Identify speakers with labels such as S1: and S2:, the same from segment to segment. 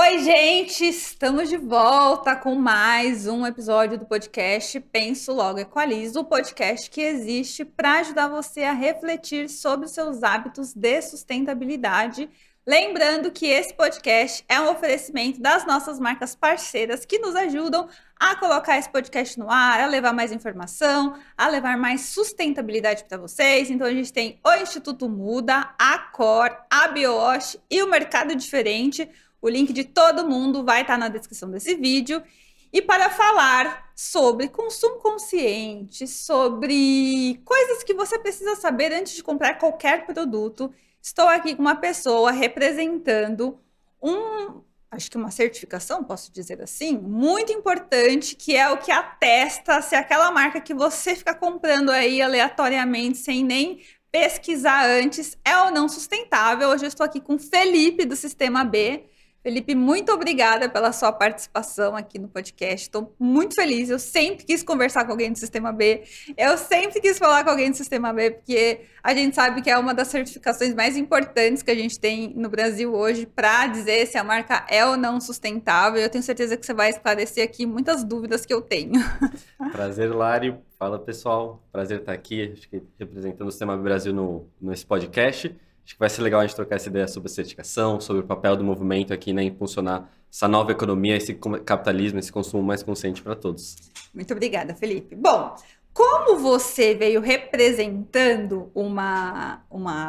S1: Oi, gente! Estamos de volta com mais um episódio do podcast Penso Logo Equalizo, o podcast que existe para ajudar você a refletir sobre os seus hábitos de sustentabilidade. Lembrando que esse podcast é um oferecimento das nossas marcas parceiras que nos ajudam a colocar esse podcast no ar, a levar mais informação, a levar mais sustentabilidade para vocês. Então a gente tem o Instituto Muda, a Cor, a BioWash e o Mercado Diferente. O link de todo mundo vai estar na descrição desse vídeo. E para falar sobre consumo consciente, sobre coisas que você precisa saber antes de comprar qualquer produto, estou aqui com uma pessoa representando acho que uma certificação, posso dizer assim, muito importante, que é o que atesta se aquela marca que você fica comprando aí aleatoriamente, sem nem pesquisar antes, é ou não sustentável. Hoje eu estou aqui com o Felipe, do Sistema B. Felipe, muito obrigada pela sua participação aqui no podcast. Estou muito feliz. Eu sempre quis conversar com alguém do Sistema B. Eu sempre quis falar com alguém do Sistema B, porque a gente sabe que é uma das certificações mais importantes que a gente tem no Brasil hoje para dizer se a marca é ou não sustentável. Eu tenho certeza que você vai esclarecer aqui muitas dúvidas que eu tenho.
S2: Prazer, Lari. Fala, pessoal. Prazer estar aqui, acho que representando o Sistema B Brasil nesse podcast. Acho que vai ser legal a gente trocar essa ideia sobre a certificação, sobre o papel do movimento aqui, né, em impulsionar essa nova economia, esse capitalismo, esse consumo mais consciente para todos.
S1: Muito obrigada, Felipe. Bom, como você veio representando uma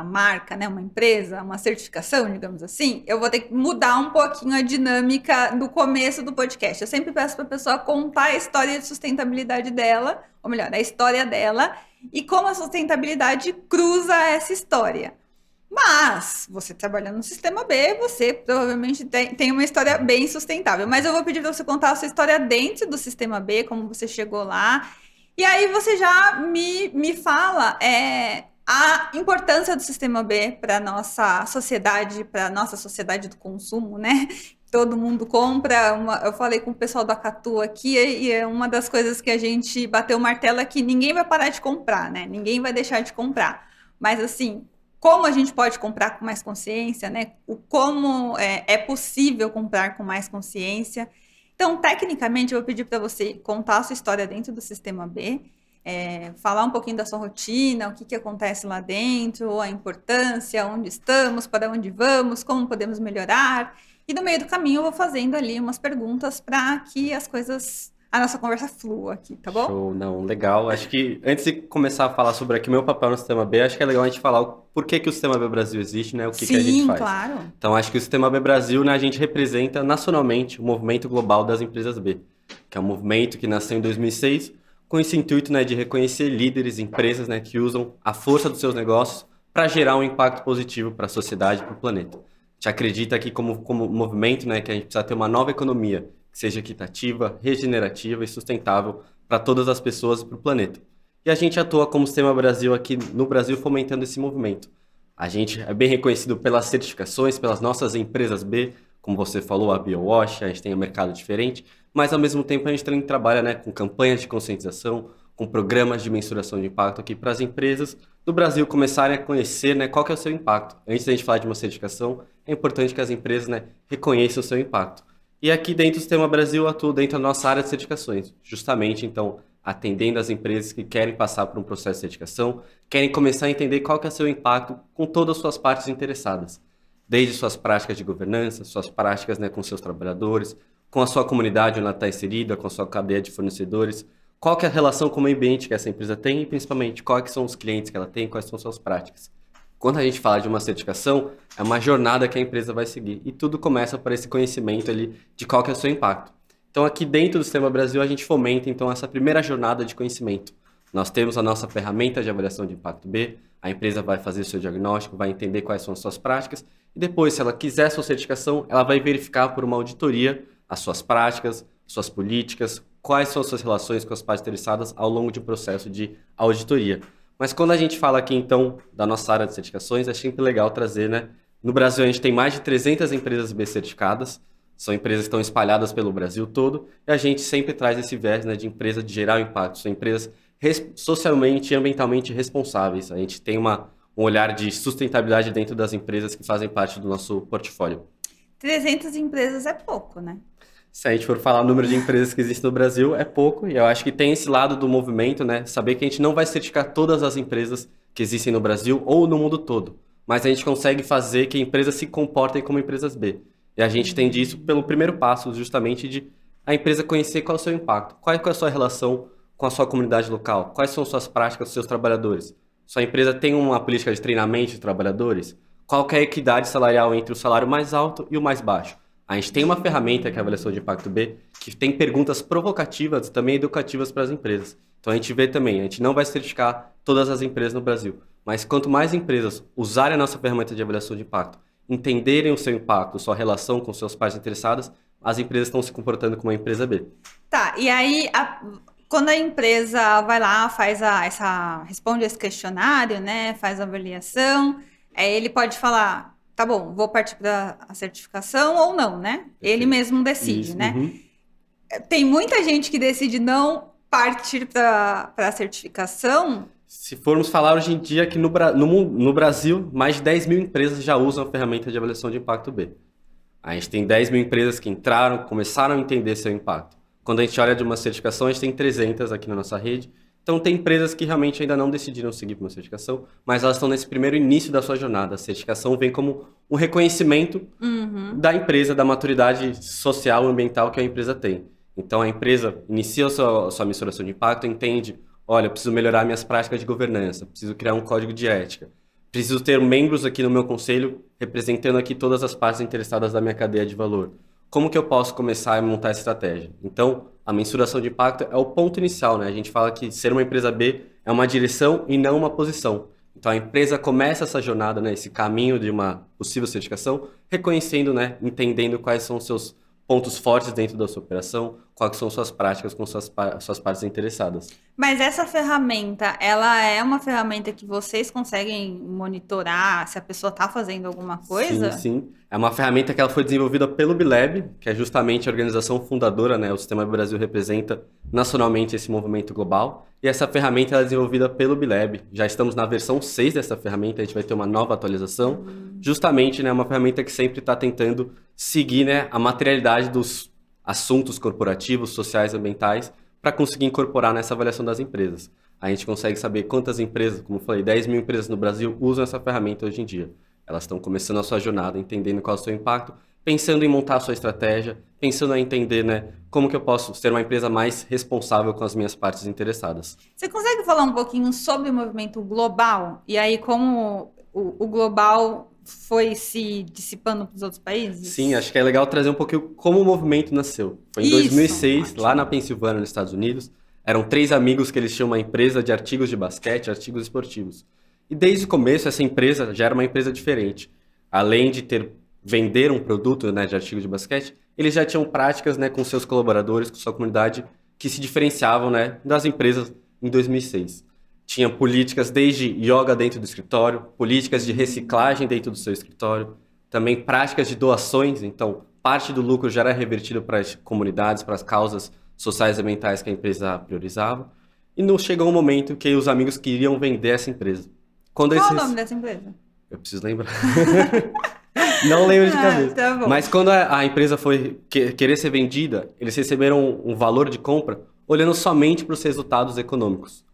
S1: marca, né, uma empresa, uma certificação, digamos assim, eu vou ter que mudar um pouquinho a dinâmica do começo do podcast. Eu sempre peço para a pessoa contar a história de sustentabilidade dela, ou melhor, a história dela, e como a sustentabilidade cruza essa história. Mas, você trabalhando no Sistema B, você provavelmente tem uma história bem sustentável. Mas eu vou pedir para você contar a sua história dentro do Sistema B, como você chegou lá. E aí você já me fala a importância do Sistema B para a nossa sociedade do consumo, né? Todo mundo compra. Eu falei com o pessoal do Acatu aqui, e é uma das coisas que a gente bateu o martelo é que ninguém vai parar de comprar, né? Ninguém vai deixar de comprar. Mas, assim, como a gente pode comprar com mais consciência, né? Como é possível comprar com mais consciência. Então, tecnicamente, eu vou pedir para você contar a sua história dentro do Sistema B, falar um pouquinho da sua rotina, o que acontece lá dentro, a importância, onde estamos, para onde vamos, como podemos melhorar. E no meio do caminho eu vou fazendo ali umas perguntas para que a nossa conversa flua aqui, tá bom?
S2: Show, não, legal. Acho que antes de começar a falar sobre aqui o meu papel no Sistema B, acho que é legal a gente falar o porquê que o Sistema B Brasil existe, né? O que a gente faz.
S1: Claro.
S2: Então, acho que o Sistema B Brasil, né, a gente representa nacionalmente o movimento global das empresas B, que é um movimento que nasceu em 2006 com esse intuito, né, de reconhecer líderes, empresas, né, que usam a força dos seus negócios para gerar um impacto positivo para a sociedade e para o planeta. A gente acredita que como movimento, né, que a gente precisa ter uma nova economia que seja equitativa, regenerativa e sustentável para todas as pessoas e para o planeta. E a gente atua como Sistema Brasil aqui no Brasil fomentando esse movimento. A gente é bem reconhecido pelas certificações, pelas nossas empresas B, como você falou, a BioWash, a gente tem um mercado diferente, mas ao mesmo tempo a gente também trabalha, né, com campanhas de conscientização, com programas de mensuração de impacto aqui para as empresas do Brasil começarem a conhecer, né, qual que é o seu impacto. Antes da gente falar de uma certificação, é importante que as empresas, né, reconheçam o seu impacto. E aqui dentro do Sistema Brasil eu atuo dentro da nossa área de certificações, justamente então atendendo as empresas que querem passar por um processo de certificação, querem começar a entender qual que é o seu impacto com todas as suas partes interessadas, desde suas práticas de governança, suas práticas, né, com seus trabalhadores, com a sua comunidade onde ela está inserida, com a sua cadeia de fornecedores, qual que é a relação com o meio ambiente que essa empresa tem e principalmente quais que são os clientes que ela tem, quais são suas práticas. Quando a gente fala de uma certificação, é uma jornada que a empresa vai seguir. E tudo começa por esse conhecimento ali de qual que é o seu impacto. Então, aqui dentro do Sistema Brasil, a gente fomenta, então, essa primeira jornada de conhecimento. Nós temos a nossa ferramenta de avaliação de impacto B, a empresa vai fazer o seu diagnóstico, vai entender quais são as suas práticas, e depois, se ela quiser a sua certificação, ela vai verificar por uma auditoria as suas práticas, suas políticas, quais são as suas relações com as partes interessadas ao longo de um processo de auditoria. Mas quando a gente fala aqui, então, da nossa área de certificações, é sempre legal trazer, né? No Brasil, a gente tem mais de 300 empresas B certificadas, são empresas que estão espalhadas pelo Brasil todo, e a gente sempre traz esse viés, né, de empresa de gerar impacto, são empresas socialmente e ambientalmente responsáveis. A gente tem um olhar de sustentabilidade dentro das empresas que fazem parte do nosso portfólio.
S1: 300 empresas é pouco, né?
S2: Se a gente for falar o número de empresas que existem no Brasil, é pouco, e eu acho que tem esse lado do movimento, né? Saber que a gente não vai certificar todas as empresas que existem no Brasil ou no mundo todo, mas a gente consegue fazer que empresas se comportem como empresas B. E a gente entende isso pelo primeiro passo, justamente de a empresa conhecer qual é o seu impacto, qual é a sua relação com a sua comunidade local, quais são suas práticas dos seus trabalhadores. Sua empresa tem uma política de treinamento de trabalhadores? Qual que é a equidade salarial entre o salário mais alto e o mais baixo? A gente tem uma ferramenta que é a avaliação de impacto B, que tem perguntas provocativas e também educativas para as empresas. Então a gente vê também, a gente não vai certificar todas as empresas no Brasil, mas quanto mais empresas usarem a nossa ferramenta de avaliação de impacto, entenderem o seu impacto, sua relação com suas partes interessadas, as empresas estão se comportando como uma empresa B.
S1: Tá, e aí quando a empresa vai lá, responde esse questionário, né? Faz a avaliação, aí ele pode falar, tá bom, vou partir para a certificação ou não, né? Ele mesmo decide,
S2: Isso,
S1: né?
S2: uhum.
S1: Tem muita gente que decide não partir para a certificação.
S2: Se formos falar hoje em dia que no Brasil, mais de 10 mil empresas já usam a ferramenta de avaliação de impacto B. A gente tem 10 mil empresas que entraram, começaram a entender seu impacto. Quando a gente olha de uma certificação, a gente tem 300 aqui na nossa rede. Então, tem empresas que realmente ainda não decidiram seguir para uma certificação, mas elas estão nesse primeiro início da sua jornada. A certificação vem como um reconhecimento da empresa, da maturidade social e ambiental que a empresa tem. Então, a empresa inicia a sua mensuração de impacto, entende, olha, eu preciso melhorar minhas práticas de governança, preciso criar um código de ética, preciso ter membros aqui no meu conselho representando aqui todas as partes interessadas da minha cadeia de valor. Como que eu posso começar a montar essa estratégia? Então, a mensuração de impacto é o ponto inicial, né? A gente fala que ser uma empresa B é uma direção e não uma posição. Então, a empresa começa essa jornada, né, esse caminho de uma possível certificação, reconhecendo, né, entendendo quais são os seus pontos fortes dentro da sua operação, quais são suas práticas com suas partes interessadas.
S1: Mas essa ferramenta, ela é uma ferramenta que vocês conseguem monitorar se a pessoa está fazendo alguma coisa?
S2: Sim, sim. É uma ferramenta que ela foi desenvolvida pelo Bilab, que é justamente a organização fundadora, né? O Sistema B Brasil representa nacionalmente esse movimento global. E essa ferramenta ela é desenvolvida pelo Bilab. Já estamos na versão 6 dessa ferramenta, a gente vai ter uma nova atualização. Justamente, né, uma ferramenta que sempre está tentando seguir, né, a materialidade dos assuntos corporativos, sociais e ambientais para conseguir incorporar nessa avaliação das empresas. A gente consegue saber quantas empresas, como eu falei, 10 mil empresas no Brasil usam essa ferramenta hoje em dia. Elas estão começando a sua jornada, entendendo qual é o seu impacto, pensando em montar a sua estratégia, pensando em entender, né, como que eu posso ser uma empresa mais responsável com as minhas partes interessadas.
S1: Você consegue falar um pouquinho sobre o movimento global? E aí, como o global foi se dissipando para os outros países?
S2: Sim, acho que é legal trazer um pouquinho como o movimento nasceu. Foi em 2006,
S1: ótimo.
S2: lá na Pensilvânia, nos Estados Unidos. Eram 3 amigos que eles tinham uma empresa de artigos de basquete, artigos esportivos. E desde o começo, essa empresa já era uma empresa diferente. Além de vender um produto, né, de artigo de basquete, eles já tinham práticas, né, com seus colaboradores, com sua comunidade, que se diferenciavam, né, das empresas em 2006. Tinha políticas desde yoga dentro do escritório, políticas de reciclagem dentro do seu escritório, também práticas de doações, então parte do lucro já era revertido para as comunidades, para as causas sociais e ambientais que a empresa priorizava. E não chegou um momento que os amigos queriam vender essa empresa.
S1: Qual o nome dessa empresa?
S2: Eu preciso lembrar. Não lembro de cabeça.
S1: Tá bom.
S2: Mas quando a empresa foi querer ser vendida, eles receberam um valor de compra olhando somente para os resultados econômicos.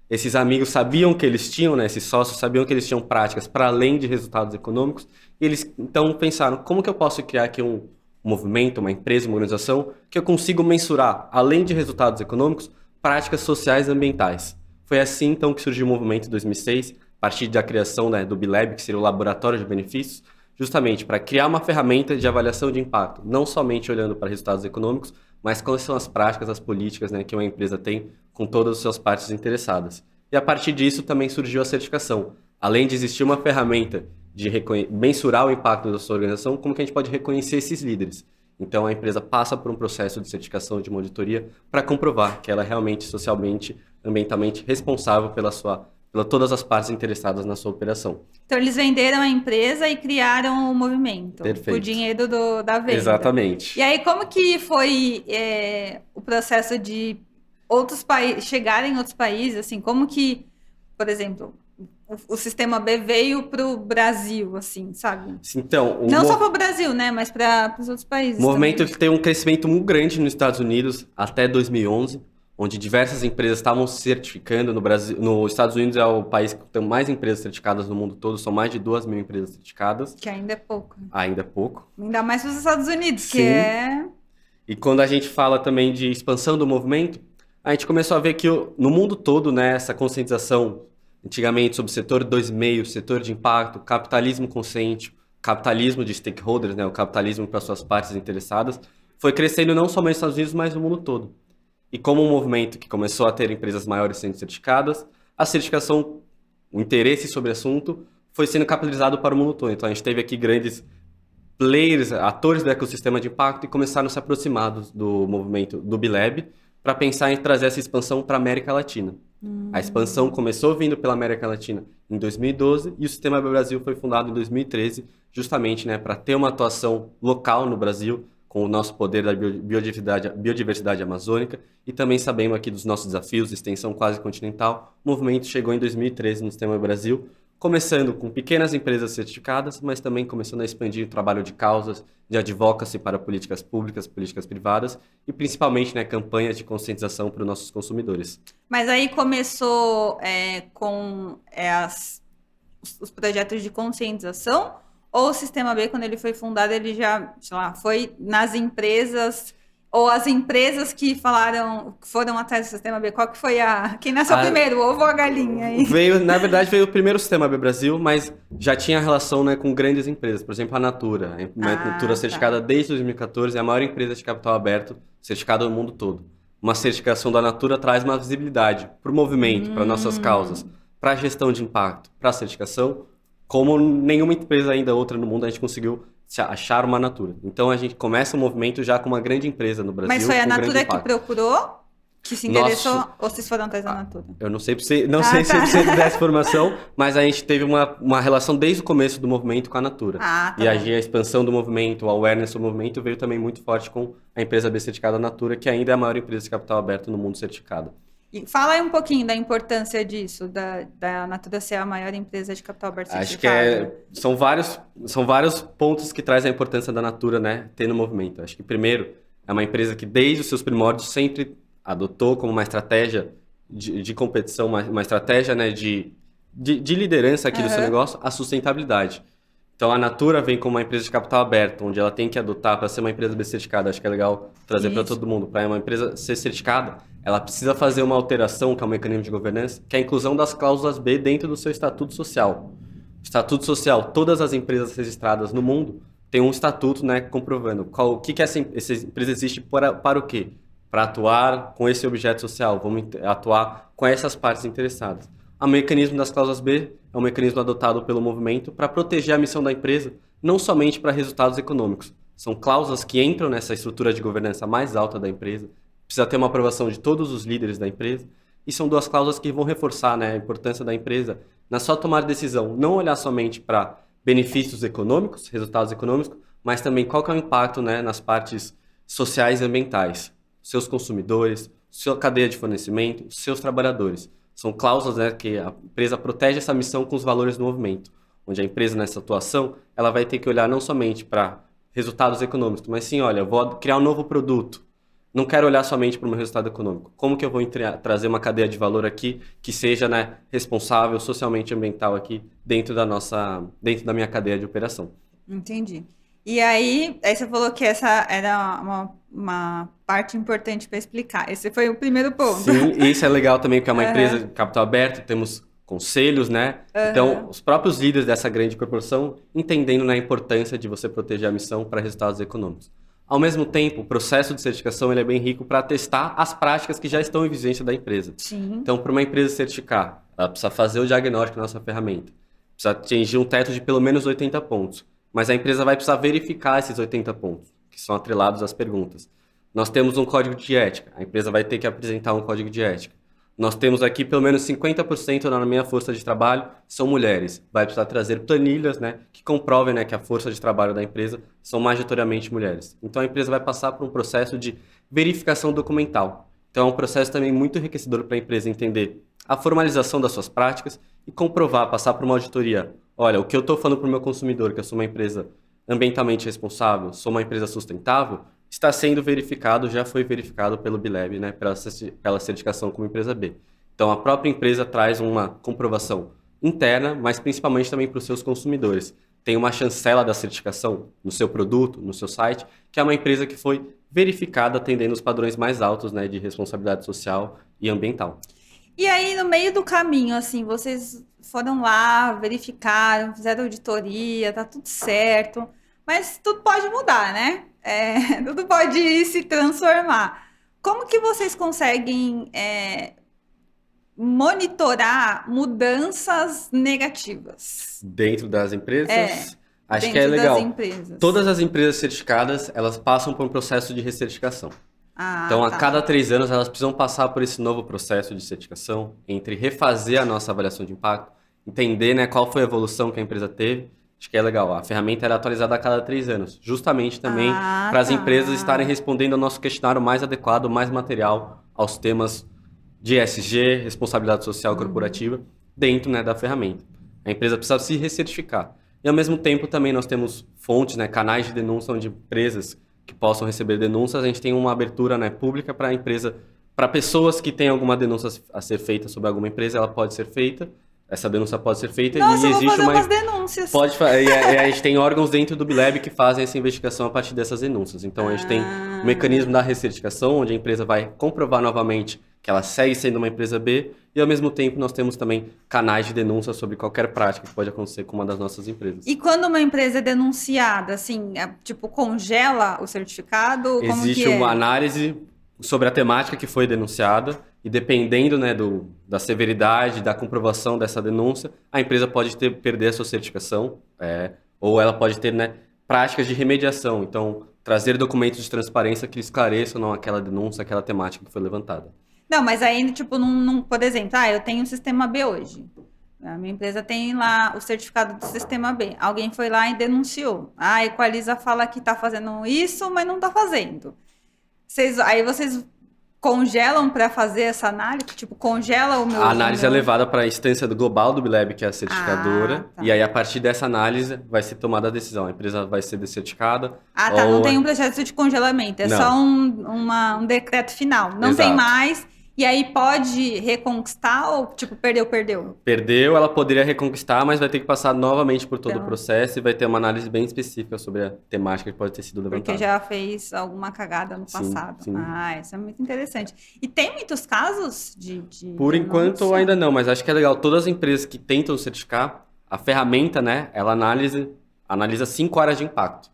S2: Esses amigos sabiam que eles tinham, né, esses sócios sabiam que eles tinham práticas para além de resultados econômicos, e eles então pensaram, como que eu posso criar aqui um movimento, uma empresa, uma organização, que eu consigo mensurar, além de resultados econômicos, práticas sociais e ambientais. Foi assim então que surgiu o movimento em 2006, a partir da criação, né, do Bilab, que seria o Laboratório de Benefícios, justamente para criar uma ferramenta de avaliação de impacto, não somente olhando para resultados econômicos, mas quais são as práticas, as políticas, né, que uma empresa tem com todas as suas partes interessadas. E a partir disso também surgiu a certificação. Além de existir uma ferramenta de mensurar o impacto da sua organização, como que a gente pode reconhecer esses líderes? Então a empresa passa por um processo de certificação, de monitoria, para comprovar que ela é realmente socialmente, ambientalmente responsável pela todas as partes interessadas na sua operação.
S1: Então, eles venderam a empresa e criaram o movimento.
S2: Perfeito.
S1: O dinheiro da venda.
S2: Exatamente.
S1: E aí, como que foi o processo de outros países chegarem em outros países? Assim, como que, por exemplo, o sistema B veio para o Brasil, assim, sabe?
S2: Então,
S1: Não só para o Brasil, né? Mas para os outros países
S2: o movimento
S1: também.
S2: tem um crescimento muito grande nos Estados Unidos até 2011, onde diversas empresas estavam se certificando no Brasil. Nos Estados Unidos é o país que tem mais empresas certificadas no mundo todo, são mais de 2.000 empresas certificadas.
S1: Que ainda é pouco.
S2: Ainda é pouco.
S1: Ainda mais para os Estados Unidos,
S2: Sim.
S1: que é...
S2: E quando a gente fala também de expansão do movimento, a gente começou a ver que no mundo todo, né, essa conscientização, antigamente sobre o setor 2,5, setor de impacto, capitalismo consciente, capitalismo de stakeholders, né, o capitalismo para suas partes interessadas, foi crescendo não somente nos Estados Unidos, mas no mundo todo. E como um movimento que começou a ter empresas maiores sendo certificadas, a certificação, o interesse sobre o assunto, foi sendo capitalizado para o mundo todo. Então a gente teve aqui grandes players, atores do ecossistema de impacto e começaram a se aproximar do movimento do B-Lab para pensar em trazer essa expansão para a América Latina. A expansão começou vindo pela América Latina em 2012 e o Sistema B Brasil foi fundado em 2013, justamente, né, para ter uma atuação local no Brasil, com o nosso poder da biodiversidade amazônica e também sabendo aqui dos nossos desafios, extensão quase continental. O movimento chegou em 2013 no Sistema B Brasil, começando com pequenas empresas certificadas, mas também começando a expandir o trabalho de causas, de advocacy para políticas públicas, políticas privadas e principalmente, né, campanhas de conscientização para os nossos consumidores.
S1: Mas aí começou com os projetos de conscientização, ou o Sistema B, quando ele foi fundado, ele já, sei lá, foi nas empresas, ou as empresas que foram atrás do Sistema B? Qual que foi quem nasceu primeiro, o ovo ou a galinha? Aí?
S2: Na verdade, veio o primeiro Sistema B Brasil, mas já tinha relação, né, com grandes empresas. Por exemplo, a Natura. A Natura certificada desde 2014, é a maior empresa de capital aberto certificada no mundo todo. Uma certificação da Natura traz uma visibilidade para o movimento, para nossas causas, para a gestão de impacto, para a certificação, como nenhuma empresa ainda outra no mundo a gente conseguiu achar uma Natura. Então a gente começa o movimento já com uma grande empresa no Brasil.
S1: Mas foi a
S2: com
S1: Natura que procurou? Que se interessou? Ou vocês foram atrás da Natura?
S2: Eu não sei se você dessa informação, mas a gente teve uma relação desde o começo do movimento com a Natura.
S1: Tá
S2: e a expansão do movimento, o awareness do movimento veio também muito forte com a empresa B certificada Natura, que ainda é a maior empresa de capital aberto no mundo certificada.
S1: E fala aí um pouquinho da importância disso, da Natura ser a maior empresa de capital aberto certificada.
S2: Acho que são vários pontos que trazem a importância da Natura, né, ter no movimento. Acho que primeiro, é uma empresa que desde os seus primórdios sempre adotou como uma estratégia de competição, uma estratégia, né, de liderança aqui do seu negócio, a sustentabilidade. Então a Natura vem como uma empresa de capital aberto, onde ela tem que adotar para ser uma empresa B certificada. Acho que é legal trazer para todo mundo. Para uma empresa ser certificada, ela precisa fazer uma alteração, que é um mecanismo de governança, que é a inclusão das cláusulas B dentro do seu estatuto social. Estatuto social, todas as empresas registradas no mundo têm um estatuto, né, comprovando o que essa empresa existe para o quê? Para atuar com esse objeto social, vamos atuar com essas partes interessadas. O mecanismo das cláusulas B é um mecanismo adotado pelo movimento para proteger a missão da empresa, não somente para resultados econômicos. São cláusulas que entram nessa estrutura de governança mais alta da empresa, precisa ter uma aprovação de todos os líderes da empresa, e são duas cláusulas que vão reforçar, né, a importância da empresa na sua tomada de decisão, não olhar somente para benefícios econômicos, resultados econômicos, mas também qual que é o impacto, né, nas partes sociais e ambientais, seus consumidores, sua cadeia de fornecimento, seus trabalhadores. São cláusulas, né, que a empresa protege essa missão com os valores do movimento, onde a empresa nessa atuação ela vai ter que olhar não somente para resultados econômicos, mas sim, olha, eu vou criar um novo produto. Não quero olhar somente para o meu resultado econômico. Como que eu vou trazer uma cadeia de valor aqui que seja, né, responsável socialmente e ambiental aqui dentro da minha cadeia de operação?
S1: Entendi. E aí você falou que essa era uma parte importante para explicar. Esse foi o primeiro ponto.
S2: Sim, e isso é legal também, porque é uma empresa de capital aberto, temos conselhos, né? Então, os próprios líderes dessa grande corporação entendendo, né, a importância de você proteger a missão para resultados econômicos. Ao mesmo tempo, o processo de certificação ele é bem rico para testar as práticas que já estão em vigência da empresa.
S1: Sim.
S2: Então, para uma empresa certificar, ela precisa fazer o diagnóstico da nossa ferramenta. Precisa atingir um teto de pelo menos 80 pontos. Mas a empresa vai precisar verificar esses 80 pontos, que são atrelados às perguntas. Nós temos um código de ética. A empresa vai ter que apresentar um código de ética. Nós temos aqui pelo menos 50% na minha força de trabalho são mulheres. Vai precisar trazer planilhas, né, que comprovem, né, que a força de trabalho da empresa são majoritariamente mulheres. Então a empresa vai passar por um processo de verificação documental. Então é um processo também muito enriquecedor para a empresa entender a formalização das suas práticas e comprovar, passar por uma auditoria. Olha, o que eu estou falando para o meu consumidor, que eu sou uma empresa ambientalmente responsável, sou uma empresa sustentável, está sendo verificado, já foi verificado pelo B-Lab, né, pela certificação como empresa B. Então, a própria empresa traz uma comprovação interna, mas principalmente também para os seus consumidores. Tem uma chancela da certificação no seu produto, no seu site, que é uma empresa que foi verificada atendendo os padrões mais altos, né, de responsabilidade social e ambiental.
S1: E aí, no meio do caminho, assim, vocês foram lá, verificaram, fizeram auditoria, tá tudo certo, mas tudo pode mudar, né? Tudo pode se transformar. Como que vocês conseguem monitorar mudanças negativas
S2: Dentro das empresas, acho que é
S1: dentro das
S2: legal.
S1: empresas?
S2: Todas as empresas certificadas, elas passam por um processo de recertificação. Então,
S1: Ah,
S2: a
S1: tá.
S2: cada 3 anos, elas precisam passar por esse novo processo de certificação, entre refazer a nossa avaliação de impacto, entender, né, qual foi a evolução que a empresa teve. Acho que é legal. A ferramenta era atualizada a cada 3 anos, justamente também
S1: Ah,
S2: para as empresas estarem
S1: tá.
S2: respondendo ao nosso questionário mais adequado, mais material aos temas de ESG, responsabilidade social corporativa, dentro, né, da ferramenta. A empresa precisa se recertificar. E, ao mesmo tempo, também nós temos fontes, né, canais de denúncia onde empresas que possam receber denúncias, a gente tem uma abertura, né, pública para a empresa, para pessoas que têm alguma denúncia a ser feita sobre alguma empresa, ela pode ser feita, essa denúncia pode ser feita
S1: Nossa,
S2: e
S1: eu vou
S2: existe
S1: fazer
S2: uma...
S1: umas denúncias.
S2: E a gente tem órgãos dentro do B-Lab que fazem essa investigação a partir dessas denúncias. Então, a gente tem o mecanismo da recertificação, onde a empresa vai comprovar novamente que ela segue sendo uma empresa B, e ao mesmo tempo nós temos também canais de denúncia sobre qualquer prática que pode acontecer com uma das nossas empresas.
S1: E quando uma empresa é denunciada, assim, tipo, congela o certificado? Como
S2: Existe
S1: que é?
S2: uma análise sobre a temática que foi denunciada, e dependendo, né, da severidade, da comprovação dessa denúncia, a empresa pode perder a sua certificação, ou ela pode ter, né, práticas de remediação. Então, trazer documentos de transparência que esclareçam aquela denúncia, aquela temática que foi levantada.
S1: Não, mas aí, tipo, por exemplo, eu tenho um sistema B hoje. A minha empresa tem lá o certificado do sistema B. Alguém foi lá e denunciou. A Equaliza fala que está fazendo isso, mas não está fazendo. Aí vocês congelam para fazer essa análise? Tipo, congela o meu...
S2: A análise
S1: o meu...
S2: é levada para a instância do global do B-Lab, que é a certificadora,
S1: tá.
S2: e aí a partir dessa análise vai ser tomada a decisão. A empresa vai ser descertificada.
S1: Ah, tá. Não tem um processo de congelamento, é
S2: Não.
S1: só um decreto final. Não tem
S2: Exato.
S1: mais. E aí pode reconquistar ou, tipo, perdeu?
S2: Perdeu, ela poderia reconquistar, mas vai ter que passar novamente por todo
S1: Então.
S2: o processo e vai ter uma análise bem específica sobre a temática que pode ter sido levantada.
S1: Porque já fez alguma cagada no
S2: Sim,
S1: passado.
S2: sim.
S1: Ah, isso é muito interessante. E tem muitos casos de
S2: Por enquanto
S1: denúncia?
S2: ainda não, mas acho que é legal. Todas as empresas que tentam certificar, a ferramenta, né, ela analisa 5 áreas de impacto.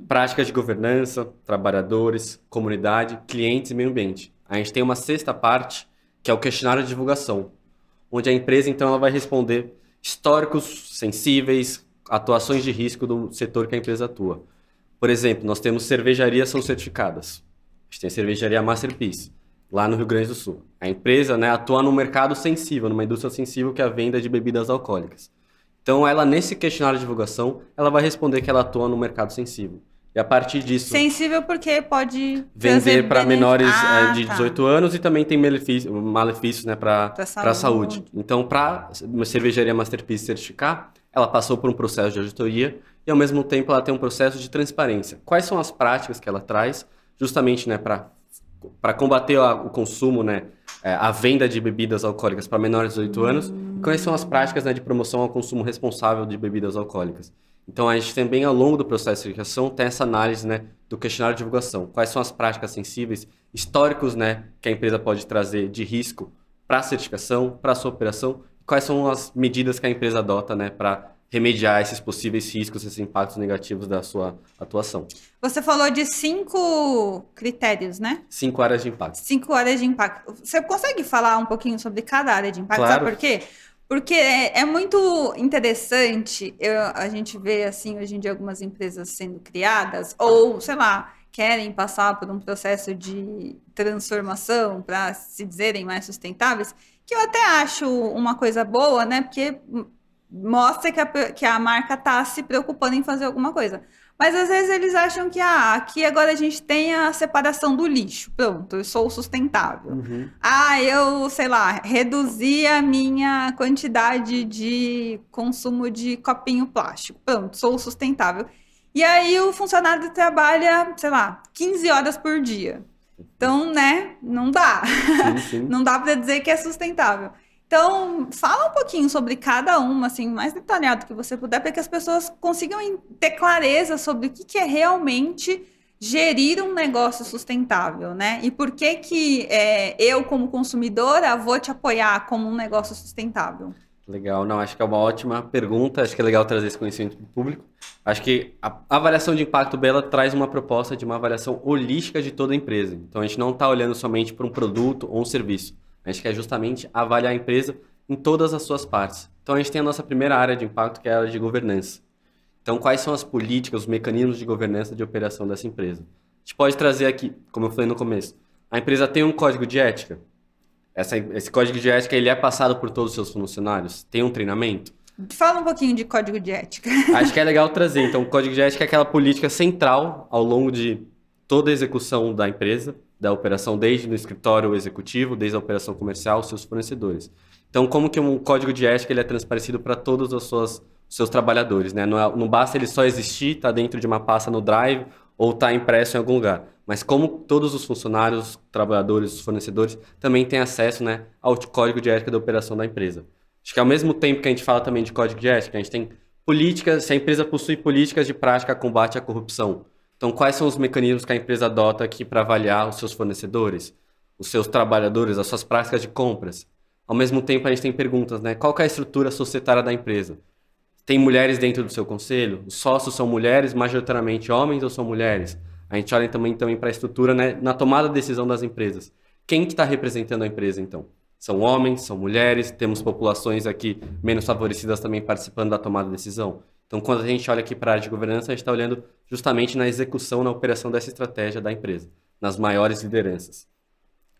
S2: Práticas de governança, trabalhadores, comunidade, clientes e meio ambiente. A gente tem uma 6ª parte, que é o questionário de divulgação, onde a empresa, então, ela vai responder históricos sensíveis, atuações de risco do setor que a empresa atua. Por exemplo, nós temos cervejarias são certificadas. A gente tem a cervejaria Masterpiece, lá no Rio Grande do Sul. A empresa, né, atua num mercado sensível, numa indústria sensível, que é a venda de bebidas alcoólicas. Então, ela, nesse questionário de divulgação, ela vai responder que ela atua no mercado sensível. E a partir disso...
S1: Sensível porque pode
S2: vender para menores de
S1: tá.
S2: 18 anos e também tem malefícios, né, para a saúde. Então, para uma cervejaria Masterpiece certificar, ela passou por um processo de auditoria e, ao mesmo tempo, ela tem um processo de transparência. Quais são as práticas que ela traz, justamente, né, para combater o consumo, né, a venda de bebidas alcoólicas para menores de 18 anos? E quais são as práticas, né, de promoção ao consumo responsável de bebidas alcoólicas? Então, a gente também, ao longo do processo de certificação, tem essa análise, né, do questionário de divulgação. Quais são as práticas sensíveis, históricos, né, que a empresa pode trazer de risco para a certificação, para a sua operação, e quais são as medidas que a empresa adota, né, para remediar esses possíveis riscos, esses impactos negativos da sua atuação.
S1: Você falou de 5 critérios, né?
S2: 5 áreas de impacto.
S1: 5 áreas de impacto. Você consegue falar um pouquinho sobre cada área de impacto?
S2: Claro.
S1: Sabe por quê? Porque é muito interessante, a gente vê, assim, hoje em dia algumas empresas sendo criadas, ou, sei lá, querem passar por um processo de transformação para se dizerem mais sustentáveis, que eu até acho uma coisa boa, né? Porque mostra que a marca está se preocupando em fazer alguma coisa. Mas às vezes eles acham que aqui agora a gente tem a separação do lixo. Pronto, eu sou sustentável.
S2: Uhum.
S1: Eu, sei lá, reduzi a minha quantidade de consumo de copinho plástico. Pronto, sou sustentável. E aí o funcionário trabalha, sei lá, 15 horas por dia. Então, né, não dá.
S2: Sim, sim.
S1: Não dá para dizer que é sustentável. Então, fala um pouquinho sobre cada uma, assim, mais detalhado que você puder, para que as pessoas consigam ter clareza sobre o que é realmente gerir um negócio sustentável, né? E por que que eu, como consumidora, vou te apoiar como um negócio sustentável?
S2: Legal, não, acho que é uma ótima pergunta, acho que é legal trazer esse conhecimento para o público. Acho que a avaliação de impacto Bela traz uma proposta de uma avaliação holística de toda a empresa. Então a gente não está olhando somente para um produto ou um serviço, a gente quer justamente avaliar a empresa em todas as suas partes. Então a gente tem a nossa primeira área de impacto, que é a área de governança. Então quais são as políticas, os mecanismos de governança de operação dessa empresa? A gente pode trazer aqui, como eu falei no começo, a empresa tem um código de ética. Esse código de ética ele é passado por todos os seus funcionários? Tem um treinamento?
S1: Fala um pouquinho de código de ética.
S2: Acho que é legal trazer. Então, o código de ética é aquela política central ao longo de toda a execução da empresa, da operação, desde no escritório executivo, desde a operação comercial, seus fornecedores. Então, como que um código de ética ele é transparecido para todos os seus trabalhadores, né? Não basta ele só existir, estar dentro de uma pasta no Drive ou estar impresso em algum lugar. Mas como todos os funcionários, trabalhadores, os fornecedores também têm acesso, né, ao código de ética da operação da empresa. Acho que ao mesmo tempo que a gente fala também de código de ética, a gente tem políticas, se a empresa possui políticas de prática combate à corrupção. Então, quais são os mecanismos que a empresa adota aqui para avaliar os seus fornecedores, os seus trabalhadores, as suas práticas de compras? Ao mesmo tempo, a gente tem perguntas, né? Qual que é a estrutura societária da empresa? Tem mulheres dentro do seu conselho? Os sócios são mulheres, majoritariamente homens ou são mulheres? A gente olha também para a estrutura, né, na tomada de decisão das empresas. Quem que está representando a empresa, então? São homens, são mulheres, temos populações aqui menos favorecidas também participando da tomada de decisão. Então, quando a gente olha aqui para a área de governança, a gente está olhando justamente na execução, na operação dessa estratégia da empresa, nas maiores lideranças.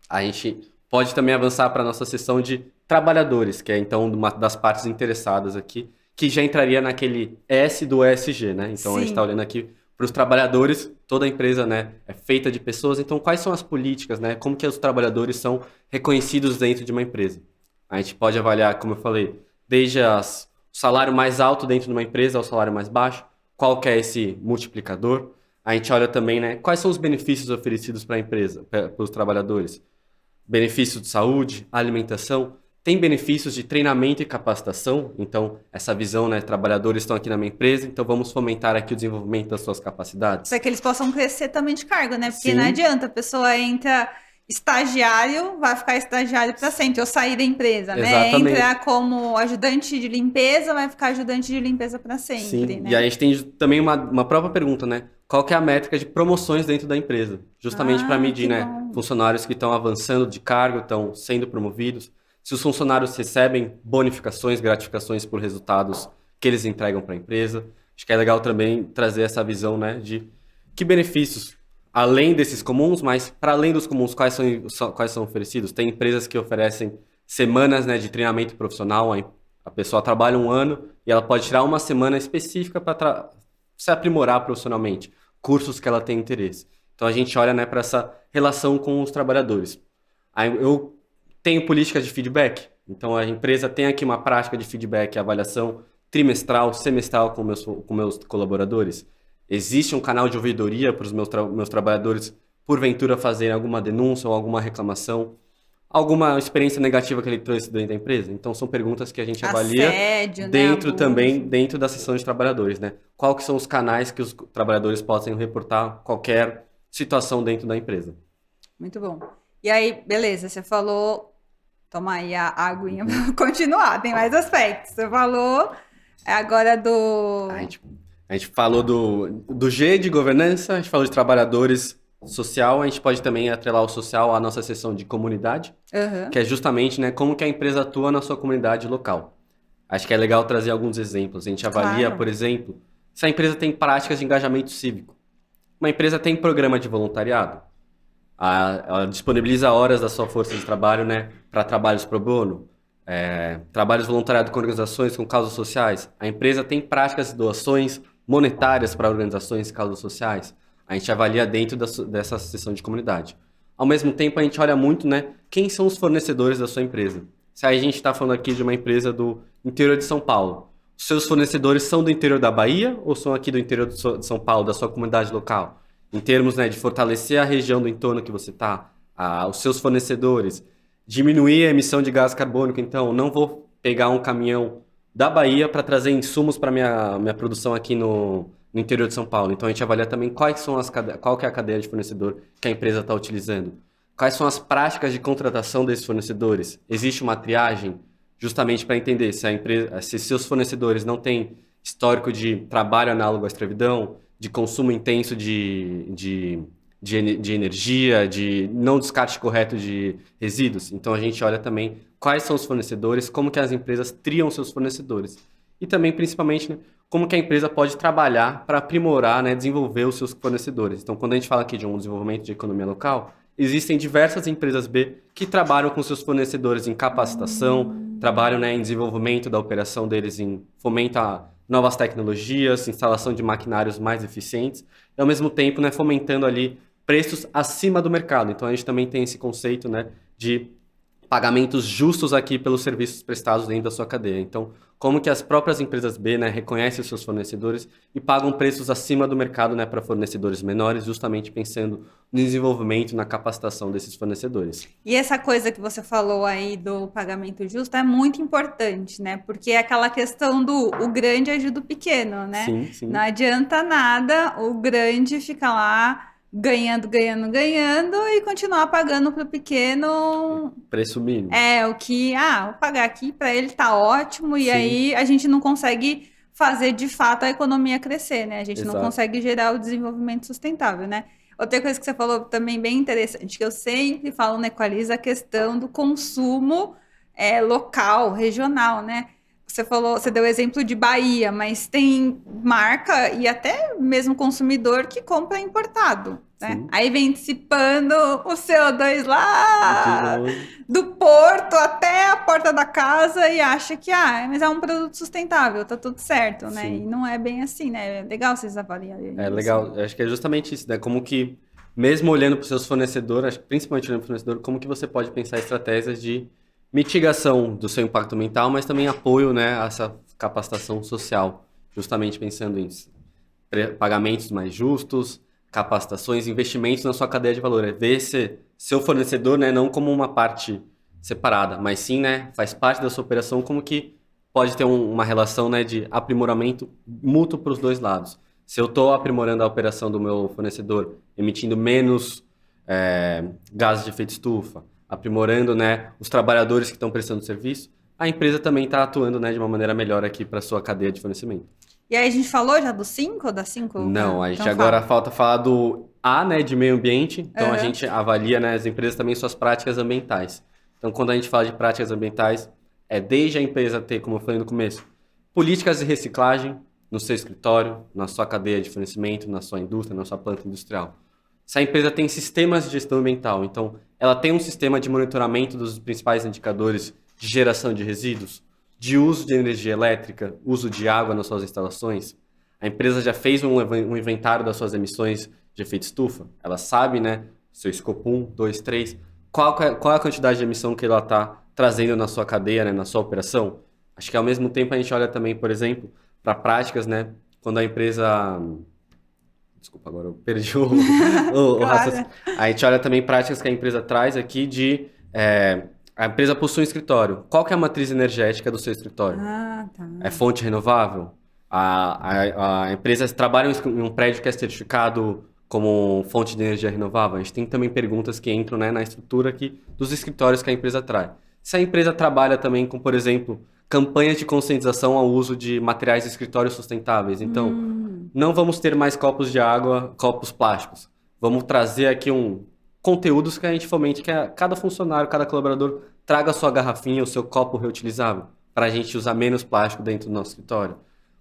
S2: A gente pode também avançar para a nossa seção de trabalhadores, que é então uma das partes interessadas aqui, que já entraria naquele S do ESG, né? Então, a gente está olhando aqui para os trabalhadores, toda a empresa, né, é feita de pessoas, então quais são as políticas, né, como que os trabalhadores são reconhecidos dentro de uma empresa? A gente pode avaliar, como eu falei, desde o salário mais alto dentro de uma empresa ao salário mais baixo, qual que é esse multiplicador? A gente olha também, né, quais são os benefícios oferecidos para a empresa, para os trabalhadores? Benefícios de saúde, alimentação, tem benefícios de treinamento e capacitação, então essa visão, né, trabalhadores estão aqui na minha empresa, então vamos fomentar aqui o desenvolvimento das suas capacidades.
S1: Para que eles possam crescer também de cargo, né? Porque
S2: Sim.
S1: não adianta, a pessoa entra estagiário, vai ficar estagiário para sempre, ou sair da empresa, né?
S2: Exatamente.
S1: Entra como ajudante de limpeza, vai ficar ajudante de limpeza para sempre,
S2: Sim.
S1: né?
S2: E aí a gente tem também uma própria pergunta, né? Qual que é a métrica de promoções dentro da empresa? Justamente para medir, né, funcionários que estão avançando de cargo, estão sendo promovidos. Se os funcionários recebem bonificações, gratificações por resultados que eles entregam para a empresa. Acho que é legal também trazer essa visão, né, de que benefícios, além desses comuns, mas para além dos comuns, quais são oferecidos? Tem empresas que oferecem semanas, né, de treinamento profissional. A pessoa trabalha um ano e ela pode tirar uma semana específica para se aprimorar profissionalmente, cursos que ela tem interesse. Então a gente olha, né, para essa relação com os trabalhadores. Aí eu tenho políticas de feedback, então a empresa tem aqui uma prática de feedback, avaliação trimestral, semestral com meus colaboradores. Existe um canal de ouvidoria para os meus trabalhadores, porventura, fazerem alguma denúncia ou alguma reclamação, alguma experiência negativa que ele trouxe dentro da empresa? Então são perguntas que a gente avalia
S1: Assédio,
S2: dentro
S1: né?
S2: também, dentro da seção de trabalhadores, né? Qual que são os canais que os trabalhadores possam reportar qualquer situação dentro da empresa?
S1: Muito bom. E aí, beleza, você falou... Toma aí a aguinha para continuar, tem mais aspectos. Você falou agora do...
S2: A gente falou do G de governança, a gente falou de trabalhadores social, a gente pode também atrelar o social à nossa seção de comunidade, que é justamente, né, como que a empresa atua na sua comunidade local. Acho que é legal trazer alguns exemplos. A gente avalia, por exemplo, se a empresa tem práticas de engajamento cívico. Uma empresa tem programa de voluntariado. Ela disponibiliza horas da sua força de trabalho, né, para trabalhos pro bono, trabalhos voluntariados com organizações, com causas sociais. A empresa tem práticas de doações, monetárias para organizações e causas sociais, a gente avalia dentro dessa seção de comunidade. Ao mesmo tempo, a gente olha muito, né, quem são os fornecedores da sua empresa. Se a gente está falando aqui de uma empresa do interior de São Paulo, os seus fornecedores são do interior da Bahia ou são aqui do interior de São Paulo, da sua comunidade local? Em termos, né, de fortalecer a região do entorno que você está, os seus fornecedores, diminuir a emissão de gás carbônico, então não vou pegar um caminhão da Bahia para trazer insumos para minha produção aqui no interior de São Paulo. Então a gente avalia também qual que é a cadeia de fornecedor que a empresa está utilizando. Quais são as práticas de contratação desses fornecedores? Existe uma triagem justamente para entender se seus fornecedores não têm histórico de trabalho análogo à escravidão, de consumo intenso de energia, de não descarte correto de resíduos. Então a gente olha também quais são os fornecedores, como que as empresas triam seus fornecedores. E também, principalmente, né, como que a empresa pode trabalhar para aprimorar, né, desenvolver os seus fornecedores. Então, quando a gente fala aqui de um desenvolvimento de economia local, existem diversas empresas B que trabalham com seus fornecedores em capacitação, trabalham, né, em desenvolvimento da operação deles, em fomentar novas tecnologias, instalação de maquinários mais eficientes, e ao mesmo tempo, né, fomentando ali preços acima do mercado. Então, a gente também tem esse conceito, né, de pagamentos justos aqui pelos serviços prestados dentro da sua cadeia. Então, como que as próprias empresas B, né, reconhecem os seus fornecedores e pagam preços acima do mercado, né, para fornecedores menores, justamente pensando no desenvolvimento, na capacitação desses fornecedores.
S1: E essa coisa que você falou aí do pagamento justo é muito importante, né? Porque é aquela questão do o grande ajuda o pequeno, né?
S2: Sim, sim.
S1: Não adianta nada o grande ficar lá ganhando e continuar pagando para o pequeno.
S2: Preço mínimo.
S1: Vou pagar aqui para ele tá ótimo, e
S2: Sim.
S1: aí a gente não consegue fazer de fato a economia crescer, né? A gente não
S2: Exato.
S1: consegue gerar o desenvolvimento sustentável, né? Outra coisa que você falou também bem interessante, que eu sempre falo na Equaliza, a questão do consumo local, regional, né? Você deu o exemplo de Bahia, mas tem marca e até mesmo consumidor que compra importado, né?
S2: Sim.
S1: Aí vem dissipando o CO2 lá
S2: De novo.
S1: do porto até a porta da casa e acha que, mas é um produto sustentável, tá tudo certo, né?
S2: Sim.
S1: E não é bem assim, né? É legal vocês avaliarem
S2: É
S1: isso.
S2: legal, acho que é justamente isso, né? Como que, mesmo olhando para os seus fornecedores, acho que principalmente olhando para o fornecedor, como que você pode pensar estratégias de mitigação do seu impacto ambiental, mas também apoio, né, a essa capacitação social, justamente pensando em pagamentos mais justos, capacitações, investimentos na sua cadeia de valor. É ver seu fornecedor, né, não como uma parte separada, mas sim, né, faz parte da sua operação, como que pode ter uma relação, né, de aprimoramento mútuo para os dois lados. Se eu estou aprimorando a operação do meu fornecedor, emitindo menos gases de efeito estufa, aprimorando, né, os trabalhadores que estão prestando serviço, a empresa também está atuando, né, de uma maneira melhor aqui para a sua cadeia de fornecimento.
S1: E aí a gente falou já do 5, da 5?
S2: Não, a gente
S1: Então
S2: agora falta falar do A, né, de meio ambiente. Então a
S1: Uhum.
S2: gente avalia, né, as empresas também suas práticas ambientais. Então quando a gente fala de práticas ambientais, é desde a empresa ter, como eu falei no começo, políticas de reciclagem no seu escritório, na sua cadeia de fornecimento, na sua indústria, na sua planta industrial. Se a empresa tem sistemas de gestão ambiental, então ela tem um sistema de monitoramento dos principais indicadores de geração de resíduos, de uso de energia elétrica, uso de água nas suas instalações. A empresa já fez um inventário das suas emissões de efeito estufa. Ela sabe, né, seu escopo 1, 2, 3, qual é a quantidade de emissão que ela está trazendo na sua cadeia, né, na sua operação. Acho que ao mesmo tempo a gente olha também, por exemplo, para práticas, né, quando a empresa... Desculpa, agora eu perdi o raciocínio. A gente olha também práticas que a empresa traz aqui de... a empresa possui um escritório. Qual que é a matriz energética do seu escritório?
S1: Tá.
S2: É fonte renovável? A empresa trabalha em um prédio que é certificado como fonte de energia renovável? A gente tem também perguntas que entram, né, na estrutura aqui dos escritórios que a empresa traz. Se a empresa trabalha também com, por exemplo, campanhas de conscientização ao uso de materiais de escritório sustentáveis. Então, não vamos ter mais copos de água, copos plásticos. Vamos trazer aqui conteúdos que a gente fomente, que cada funcionário, cada colaborador traga a sua garrafinha, o seu copo reutilizável, para a gente usar menos plástico dentro do nosso escritório.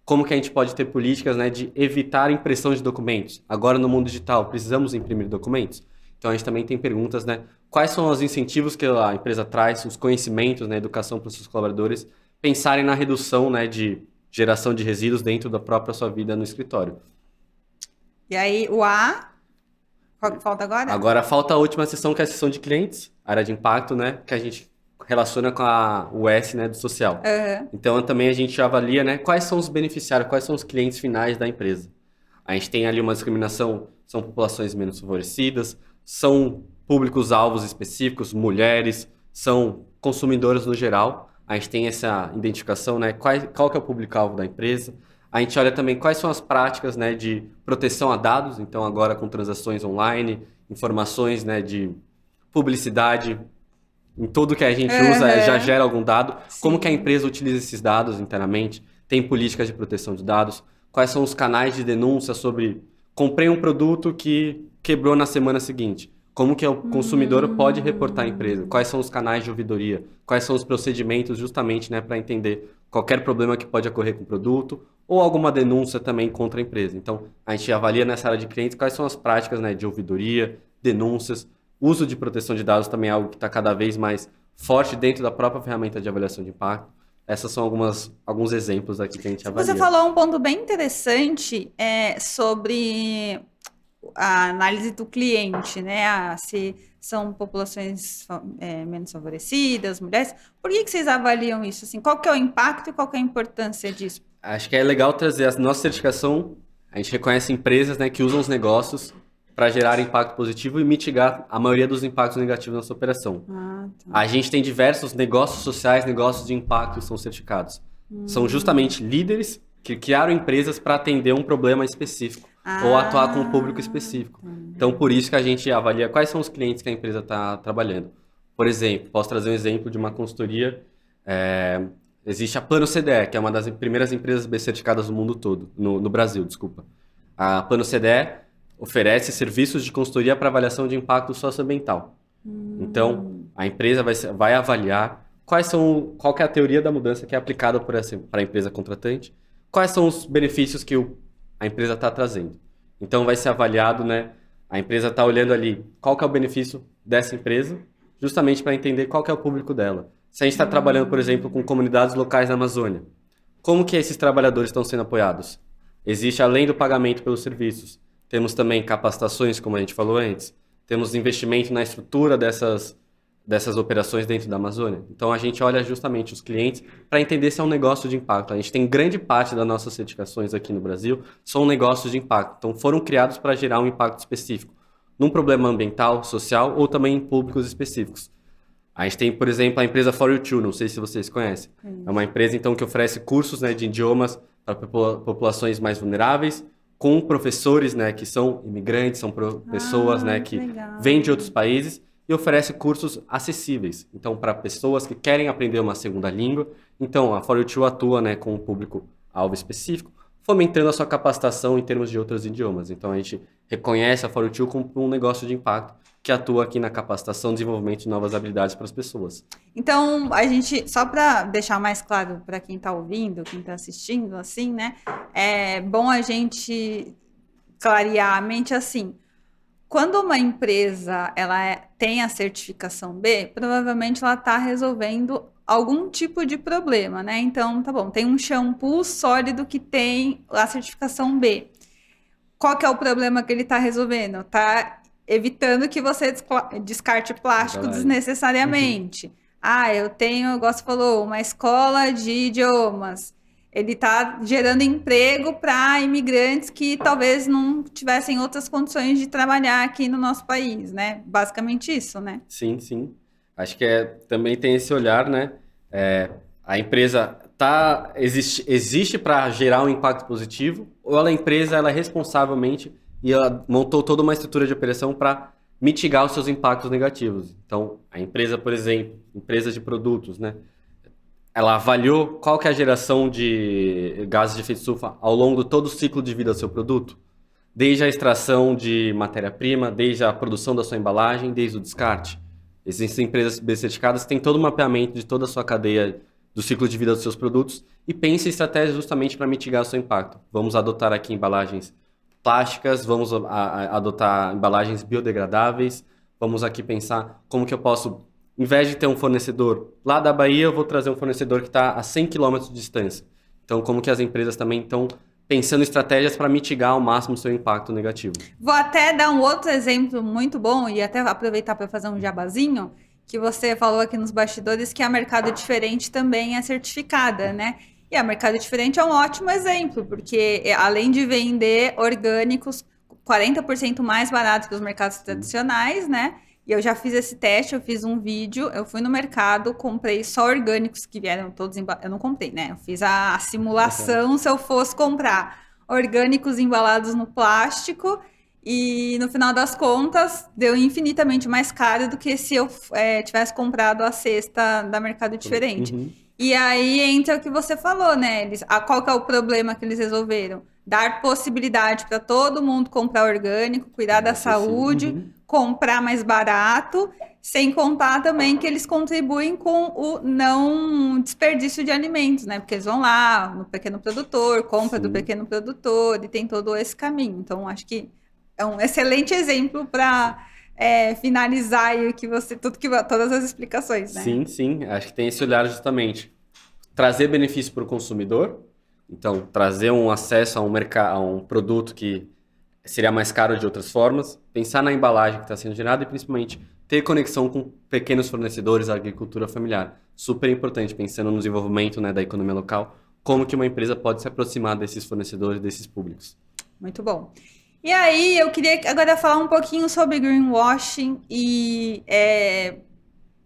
S2: Como que a gente pode ter políticas, né, de evitar a impressão de documentos? Agora, no mundo digital, precisamos imprimir documentos? Então, a gente também tem perguntas, né? Quais são os incentivos que a empresa traz, os conhecimentos, né, educação para os seus colaboradores, pensarem na redução, né, de geração de resíduos dentro da própria sua vida no escritório.
S1: E aí, o A, qual que falta agora?
S2: Agora falta a última seção, que é a seção de clientes, área de impacto, né? Que a gente relaciona com o S, né, do social.
S1: Aham.
S2: Então também a gente avalia, né, quais são os beneficiários, quais são os clientes finais da empresa. A gente tem ali uma discriminação, são populações menos favorecidas, são públicos-alvos específicos, mulheres, são consumidores no geral. A gente tem essa identificação, né, qual que é o público-alvo da empresa. A gente olha também quais são as práticas, né, de proteção a dados, então agora com transações online, informações, né, de publicidade, em tudo que a gente usa já gera algum dado. Como que a empresa utiliza esses dados internamente? Tem políticas de proteção de dados? Quais são os canais de denúncia sobre comprei um produto que quebrou na semana seguinte? Como que o consumidor pode reportar a empresa? Quais são os canais de ouvidoria? Quais são os procedimentos justamente, né, para entender qualquer problema que pode ocorrer com o produto ou alguma denúncia também contra a empresa? Então, a gente avalia nessa área de clientes quais são as práticas, né, de ouvidoria, denúncias. Uso de proteção de dados também é algo que está cada vez mais forte dentro da própria ferramenta de avaliação de impacto. Essas são alguns exemplos aqui que a gente avalia.
S1: Você falou um ponto bem interessante sobre a análise do cliente, né? Se são populações menos favorecidas, mulheres. Por que vocês avaliam isso? Assim, qual que é o impacto e qual que é a importância disso?
S2: Acho que é legal trazer a nossa certificação. A gente reconhece empresas, né, que usam os negócios para gerar impacto positivo e mitigar a maioria dos impactos negativos na sua operação. A gente tem diversos negócios sociais, negócios de impacto que são certificados. São justamente líderes que criaram empresas para atender um problema específico ou atuar com um público específico. Então, por isso que a gente avalia quais são os clientes que a empresa está trabalhando. Por exemplo, posso trazer um exemplo de uma consultoria. Existe a Plano CDE, que é uma das primeiras empresas B certificadas do mundo todo, no Brasil, desculpa. A Plano CDE oferece serviços de consultoria para avaliação de impacto socioambiental. Então, a empresa vai avaliar qual que é a teoria da mudança que é aplicada para a empresa contratante, quais são os benefícios que a empresa está trazendo. Então, vai ser avaliado, né? A empresa está olhando ali qual que é o benefício dessa empresa, justamente para entender qual que é o público dela. Se a gente está trabalhando, por exemplo, com comunidades locais na Amazônia, como que esses trabalhadores estão sendo apoiados? Existe, além do pagamento pelos serviços, temos também capacitações, como a gente falou antes. Temos investimento na estrutura dessas operações dentro da Amazônia. Então, a gente olha justamente os clientes para entender se é um negócio de impacto. A gente tem grande parte das nossas certificações aqui no Brasil são negócios de impacto. Então, foram criados para gerar um impacto específico num problema ambiental, social ou também em públicos específicos. A gente tem, por exemplo, a empresa For You Too, não sei se vocês conhecem. É uma empresa, então, que oferece cursos, né, de idiomas para populações mais vulneráveis, com professores, né, que são imigrantes, são pessoas, né, que vêm de outros países e oferece cursos acessíveis. Então, para pessoas que querem aprender uma segunda língua. Então, a For You Too atua, né, com um público-alvo específico, fomentando a sua capacitação em termos de outros idiomas. Então, a gente reconhece a For You Too como um negócio de impacto que atua aqui na capacitação e desenvolvimento de novas habilidades para as pessoas.
S1: Então, a gente, só para deixar mais claro para quem está ouvindo, quem está assistindo, assim, né? É bom a gente clarear a mente assim. Quando uma empresa tem a certificação B, provavelmente ela está resolvendo algum tipo de problema, né? Então, tá bom, tem um shampoo sólido que tem a certificação B. Qual que é o problema que ele está resolvendo? Está evitando que você descarte plástico desnecessariamente. Eu tenho, igual você falou, uma escola de idiomas. Ele está gerando emprego para imigrantes que talvez não tivessem outras condições de trabalhar aqui no nosso país, né? Basicamente isso, né?
S2: Sim, sim. Acho que também tem esse olhar, né? A empresa existe para gerar um impacto positivo, ou a empresa ela é responsavelmente e ela montou toda uma estrutura de operação para mitigar os seus impactos negativos. Então, a empresa, por exemplo, empresa de produtos, né? Ela avaliou qual que é a geração de gases de efeito estufa ao longo de todo o ciclo de vida do seu produto, desde a extração de matéria-prima, desde a produção da sua embalagem, desde o descarte. Existem empresas bem certificadas que têm todo o mapeamento de toda a sua cadeia do ciclo de vida dos seus produtos e pensa em estratégias justamente para mitigar o seu impacto. Vamos adotar aqui embalagens plásticas, vamos adotar embalagens biodegradáveis, vamos aqui pensar como que eu posso, em vez de ter um fornecedor lá da Bahia, eu vou trazer um fornecedor que está a 100 km de distância. Então, como que as empresas também estão pensando em estratégias para mitigar ao máximo o seu impacto negativo.
S1: Vou até dar um outro exemplo muito bom e até aproveitar para fazer um jabazinho, que você falou aqui nos bastidores que a Mercado Diferente também é certificada, né? E a Mercado Diferente é um ótimo exemplo, porque além de vender orgânicos 40% mais barato que os mercados tradicionais, né? E eu já fiz esse teste, eu fiz um vídeo, eu fui no mercado, comprei só orgânicos que vieram todos embalados. Eu não comprei, né? Eu fiz a simulação se eu fosse comprar orgânicos embalados no plástico e no final das contas deu infinitamente mais caro do que se eu tivesse comprado a cesta da Mercado Diferente.
S2: Uhum.
S1: E aí entra o que você falou, né? Qual que é o problema que eles resolveram? Dar possibilidade para todo mundo comprar orgânico, cuidar da saúde, comprar mais barato, sem contar também que eles contribuem com o não desperdício de alimentos, né? Porque eles vão lá no pequeno produtor, compra do pequeno produtor e tem todo esse caminho. Então, acho que é um excelente exemplo para finalizar aí todas as explicações, né?
S2: Sim. Acho que tem esse olhar justamente. Trazer benefício para o consumidor. Então, trazer um acesso a um produto que seria mais caro de outras formas. Pensar na embalagem que está sendo gerada e, principalmente, ter conexão com pequenos fornecedores da agricultura familiar. Super importante, pensando no desenvolvimento, né, da economia local. Como que uma empresa pode se aproximar desses fornecedores, desses públicos. Muito bom.
S1: E aí, eu queria agora falar um pouquinho sobre greenwashing e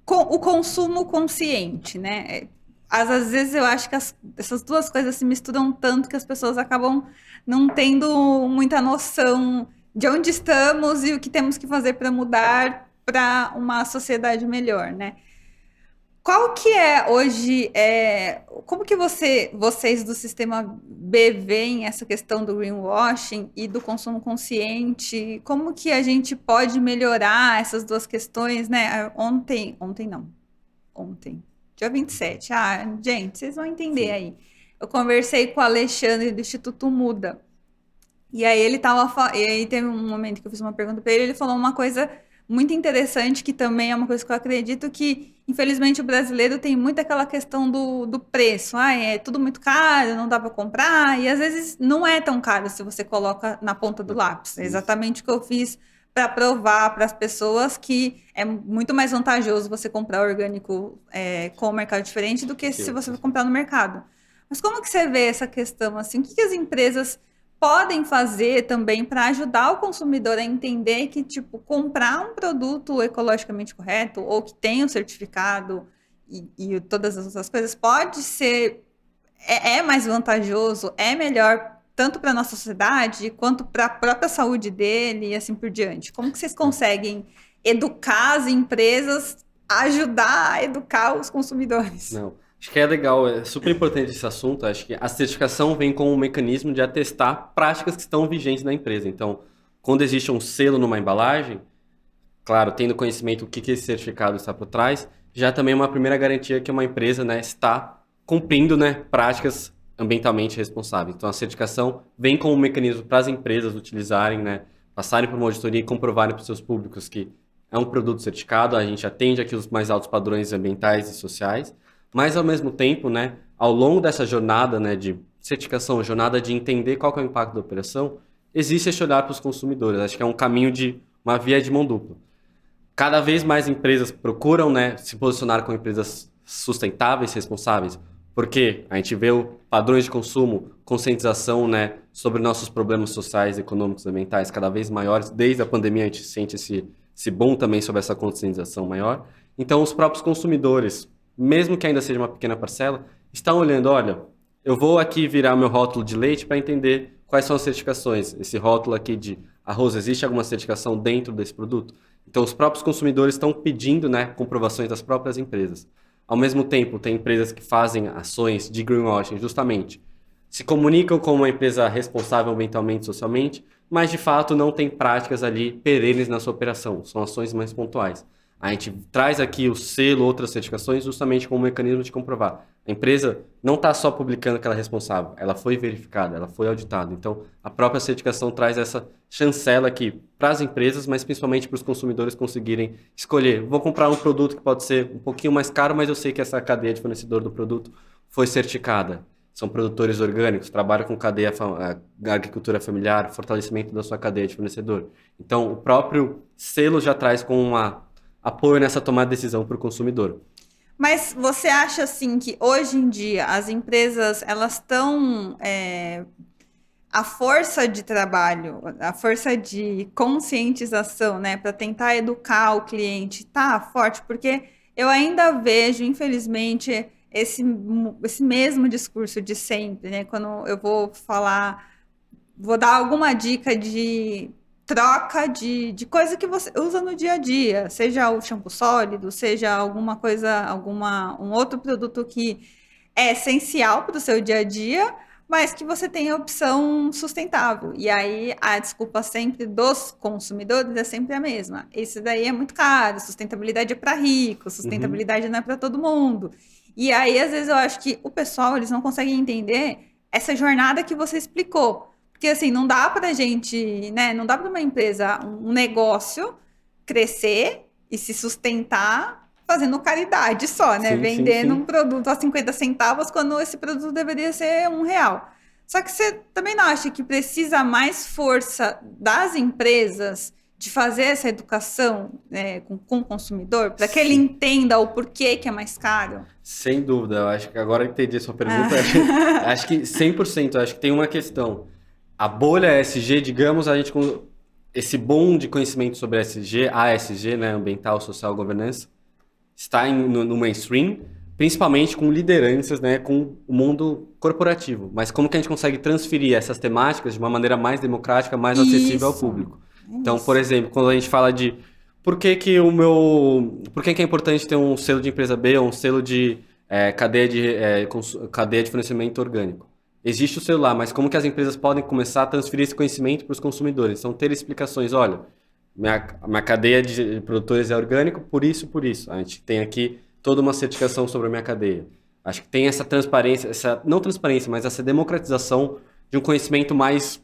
S1: o consumo consciente, né? Às vezes eu acho que essas duas coisas se misturam tanto que as pessoas acabam não tendo muita noção de onde estamos e o que temos que fazer para mudar para uma sociedade melhor, né? Qual que é hoje, como que vocês do Sistema B veem essa questão do greenwashing e do consumo consciente? Como que a gente pode melhorar essas duas questões, né? Ontem, dia 27. Gente, vocês vão entender aí. Eu conversei com o Alexandre do Instituto Muda. E aí e aí teve um momento que eu fiz uma pergunta para ele falou uma coisa muito interessante, que também é uma coisa que eu acredito que, infelizmente, o brasileiro tem muito aquela questão do preço. É tudo muito caro, não dá para comprar. E às vezes não é tão caro se você coloca na ponta do lápis. É exatamente o que eu fiz para provar para as pessoas que é muito mais vantajoso você comprar orgânico com o mercado diferente do que se você for comprar no mercado. Mas como que você vê essa questão? Assim, o que as empresas podem fazer também para ajudar o consumidor a entender que, tipo, comprar um produto ecologicamente correto ou que tenha um certificado e todas as outras coisas pode ser, mais vantajoso, é melhor tanto para a nossa sociedade quanto para a própria saúde dele e assim por diante. Como que vocês conseguem educar as empresas, ajudar a educar os consumidores?
S2: Não. Acho que é legal, é super importante esse assunto. Acho que a certificação vem com um mecanismo de atestar práticas que estão vigentes na empresa. Então, quando existe um selo numa embalagem, claro, tendo conhecimento do que esse certificado está por trás, já também é uma primeira garantia que uma empresa, né, está cumprindo, né, práticas ambientalmente responsáveis. Então, a certificação vem com um mecanismo para as empresas utilizarem, né, passarem por uma auditoria e comprovarem para os seus públicos que é um produto certificado, a gente atende aqui os mais altos padrões ambientais e sociais. Mas, ao mesmo tempo, né, ao longo dessa jornada, né, de certificação, jornada de entender qual que é o impacto da operação, existe esse olhar para os consumidores. Acho que é um caminho uma via de mão dupla. Cada vez mais empresas procuram, né, se posicionar como empresas sustentáveis, responsáveis, porque a gente vê padrões de consumo, conscientização, né, sobre nossos problemas sociais, econômicos e ambientais cada vez maiores. Desde a pandemia a gente sente esse boom também sobre essa conscientização maior. Então, os próprios consumidores, mesmo que ainda seja uma pequena parcela, estão olhando, olha, eu vou aqui virar meu rótulo de leite para entender quais são as certificações. Esse rótulo aqui de arroz, existe alguma certificação dentro desse produto? Então, os próprios consumidores estão pedindo, né, comprovações das próprias empresas. Ao mesmo tempo, tem empresas que fazem ações de greenwashing, justamente, se comunicam como uma empresa responsável ambientalmente e socialmente, mas, de fato, não tem práticas ali perenes na sua operação. São ações mais pontuais. A gente traz aqui o selo, outras certificações, justamente como um mecanismo de comprovar. A empresa não está só publicando que ela é responsável, ela foi verificada, ela foi auditada. Então, a própria certificação traz essa chancela aqui para as empresas, mas principalmente para os consumidores conseguirem escolher. Vou comprar um produto que pode ser um pouquinho mais caro, mas eu sei que essa cadeia de fornecedor do produto foi certificada. são produtores orgânicos, trabalham com agricultura familiar, fortalecimento da sua cadeia de fornecedor. Então, o próprio selo já traz com um apoio nessa tomada de decisão para o consumidor.
S1: Mas você acha, assim, que hoje em dia as empresas, elas estão... a força de trabalho, a força de conscientização, né, para tentar educar o cliente, tá forte, porque eu ainda vejo, infelizmente, esse mesmo discurso de sempre, né? Quando eu vou falar, vou dar alguma dica de troca de coisa que você usa no dia a dia, seja o shampoo sólido, seja alguma coisa, um outro produto que é essencial para o seu dia a dia, mas que você tem a opção sustentável. E aí a desculpa sempre dos consumidores é sempre a mesma. Isso daí é muito caro, sustentabilidade é para rico, sustentabilidade não é para todo mundo. E aí, às vezes, eu acho que o pessoal, eles não conseguem entender essa jornada que você explicou. Porque, assim, não dá pra gente, né? Não dá para uma empresa, um negócio crescer e se sustentar fazendo caridade só, né?
S2: Sim, sim,
S1: Vendendo um
S2: sim.
S1: produto a 50 centavos quando esse produto deveria ser R$ 1. Só que você também não acha que precisa mais força das empresas de fazer essa educação, né, com o consumidor, para que ele
S2: Sim.
S1: entenda o porquê que é mais caro?
S2: Sem dúvida, eu acho que agora eu entendi a sua pergunta.
S1: Ah.
S2: Acho que 100%, acho que tem uma questão. A bolha ESG, digamos, a gente com esse boom de conhecimento sobre ESG, ASG, né, ambiental, social, governança, está no mainstream, principalmente com lideranças, né, com o mundo corporativo. Mas como que a gente consegue transferir essas temáticas de uma maneira mais democrática, mais acessível ao
S1: Isso,
S2: público?
S1: é
S2: Então, por
S1: isso.
S2: exemplo, quando a gente fala de por que que é importante ter um selo de empresa B ou um selo de cadeia de fornecimento orgânico? Existe o selo lá, mas como que as empresas podem começar a transferir esse conhecimento para os consumidores? Então, ter explicações, olha, minha cadeia de produtores é orgânico, por isso, por isso. A gente tem aqui toda uma certificação sobre a minha cadeia. Acho que tem essa transparência, não transparência, mas essa democratização de um conhecimento mais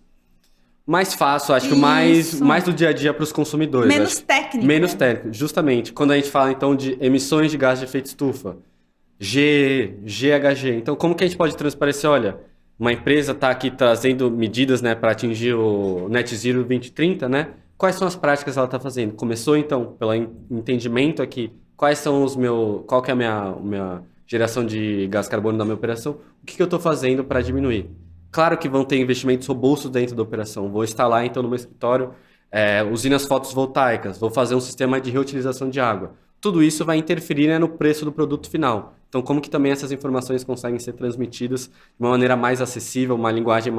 S2: fácil, acho que
S1: Isso.
S2: mais do dia a dia para os consumidores.
S1: Menos
S2: Acho que menos
S1: técnico.
S2: técnico, justamente. Quando a gente fala então de emissões de gás de efeito estufa, GHG. Então, como que a gente pode transparecer? Olha, uma empresa está aqui trazendo medidas, né, para atingir o Net Zero 2030, né? Quais são as práticas que ela está fazendo? Começou, então, pelo entendimento aqui, qual que é a minha geração de gás carbono da minha operação? O que que eu estou fazendo para diminuir? Claro que vão ter investimentos robustos dentro da operação. Vou instalar, então, no meu escritório, usinas fotovoltaicas, vou fazer um sistema de reutilização de água. Tudo isso vai interferir, né, no preço do produto final. Então, como que também essas informações conseguem ser transmitidas de uma maneira mais acessível, uma linguagem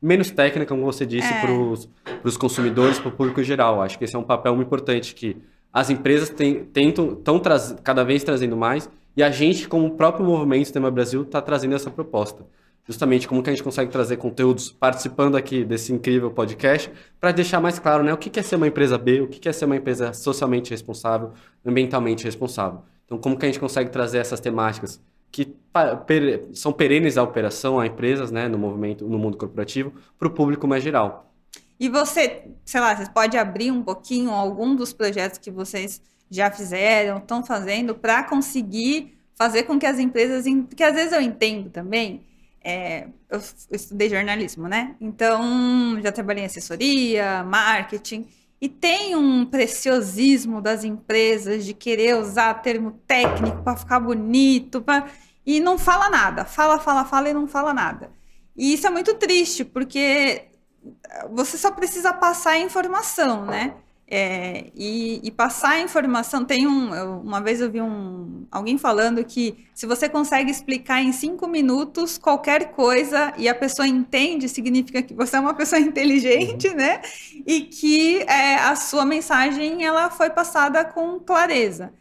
S2: menos técnica, como você disse, para
S1: É.
S2: os consumidores, para o público geral. Acho que esse é um papel muito importante que as empresas estão cada vez trazendo mais e a gente, como o próprio movimento Sistema Brasil, está trazendo essa proposta. Justamente como que a gente consegue trazer conteúdos participando aqui desse incrível podcast para deixar mais claro, né, o que é ser uma empresa B, o que é ser uma empresa socialmente responsável, ambientalmente responsável. Então, como que a gente consegue trazer essas temáticas que são perenes à operação, a empresas, né, no mundo corporativo, para o público mais geral.
S1: E você, sei lá, você pode abrir um pouquinho algum dos projetos que vocês já fizeram, estão fazendo, para conseguir fazer com que as empresas. Porque às vezes eu entendo também, eu estudei jornalismo, né? Então já trabalhei em assessoria, marketing, e tem um preciosismo das empresas de querer usar termo técnico para ficar bonito, e não fala nada. Fala, fala, fala e não fala nada. E isso é muito triste, porque você só precisa passar a informação, né? E passar a informação. Uma vez eu vi alguém falando que se você consegue explicar em 5 minutos qualquer coisa e a pessoa entende, significa que você é uma pessoa inteligente, né? E que a sua mensagem ela foi passada com clareza.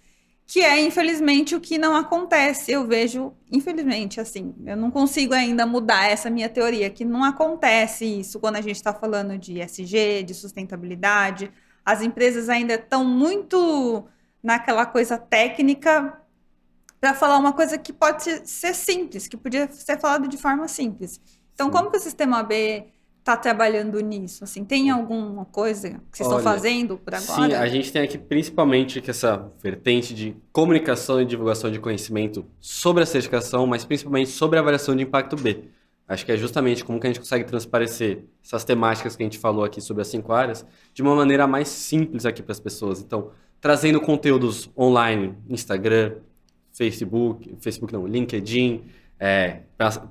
S1: Que é, infelizmente, o que não acontece. Eu vejo, infelizmente, assim, eu não consigo ainda mudar essa minha teoria, que não acontece isso quando a gente está falando de ESG, de sustentabilidade. As empresas ainda estão muito naquela coisa técnica para falar uma coisa que pode ser simples, que podia ser falado de forma simples. Então,
S2: Sim.
S1: como que o Sistema B está trabalhando nisso? Assim, tem alguma coisa que vocês estão fazendo por agora?
S2: Sim, a gente tem aqui principalmente que essa vertente de comunicação e divulgação de conhecimento sobre a certificação, mas principalmente sobre a avaliação de impacto B. Acho que é justamente como que a gente consegue transparecer essas temáticas que a gente falou aqui sobre as 5 áreas de uma maneira mais simples aqui para as pessoas. Então, trazendo conteúdos online, Instagram, Facebook não, LinkedIn,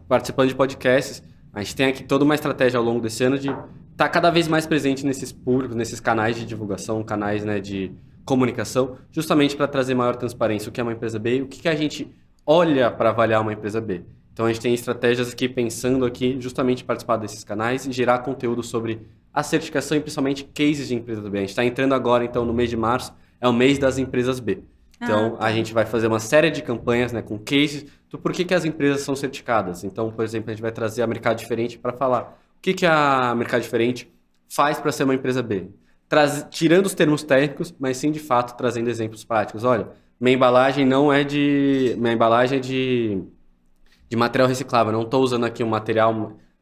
S2: participando de podcasts. A gente tem aqui toda uma estratégia ao longo desse ano de estar cada vez mais presente nesses públicos, nesses canais de divulgação, canais, né, de comunicação, justamente para trazer maior transparência. O que é uma empresa B e o que a gente olha para avaliar uma empresa B. Então, a gente tem estratégias aqui pensando aqui justamente em participar desses canais e gerar conteúdo sobre a certificação e principalmente cases de empresas B. A gente está entrando agora, então, no mês de março, é o mês das empresas B. Então, a gente vai fazer uma série de campanhas, né, com cases do porquê que as empresas são certificadas. Então, por exemplo, a gente vai trazer a Mercado Diferente para falar o que a Mercado Diferente faz para ser uma empresa B. Tirando os termos técnicos, mas sim, de fato, trazendo exemplos práticos. Olha, minha embalagem é de material reciclável. Eu não estou usando aqui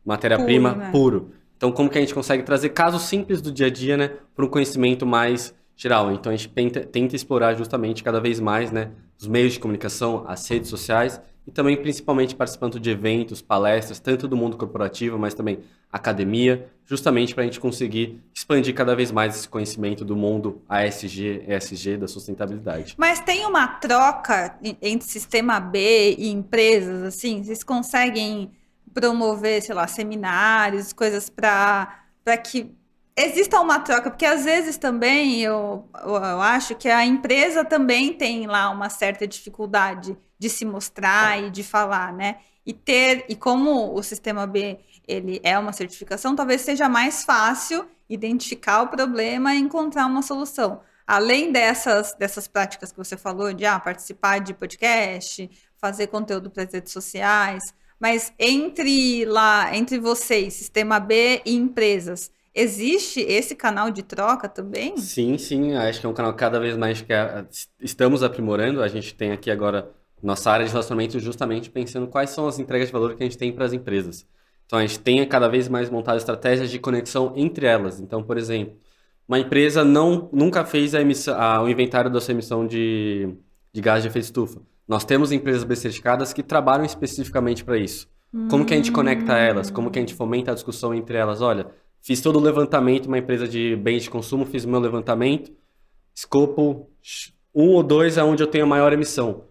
S2: matéria-prima puro. Então, como que a gente consegue trazer casos simples do dia a dia, né, para um conhecimento mais geral? Então, a gente tenta explorar justamente cada vez mais, né, os meios de comunicação, as redes sociais e também principalmente participando de eventos, palestras, tanto do mundo corporativo, mas também academia, justamente para a gente conseguir expandir cada vez mais esse conhecimento do mundo ASG, ESG, da sustentabilidade.
S1: Mas tem uma troca entre sistema B e empresas, assim? Vocês conseguem promover, sei lá, seminários, coisas para que exista uma troca? Porque às vezes também eu acho que a empresa também tem lá uma certa dificuldade de se mostrar e de falar, né? E como o sistema B ele é uma certificação, talvez seja mais fácil identificar o problema e encontrar uma solução. Além dessas práticas que você falou, de participar de podcast, fazer conteúdo para as redes sociais, mas entre vocês, sistema B e empresas, existe esse canal de troca também?
S2: Sim, acho que é um canal cada vez mais que estamos aprimorando. A gente tem aqui agora nossa área de relacionamento justamente pensando quais são as entregas de valor que a gente tem para as empresas. Então, a gente tem cada vez mais montado estratégias de conexão entre elas. Então, por exemplo, uma empresa nunca fez o inventário da sua emissão de gás de efeito estufa. Nós temos empresas B certificadas que trabalham especificamente para isso. Como que a gente conecta elas? Como que a gente fomenta a discussão entre elas? Olha, fiz todo o levantamento, uma empresa de bens de consumo, fiz o meu levantamento, escopo 1 ou 2 é onde eu tenho a maior emissão.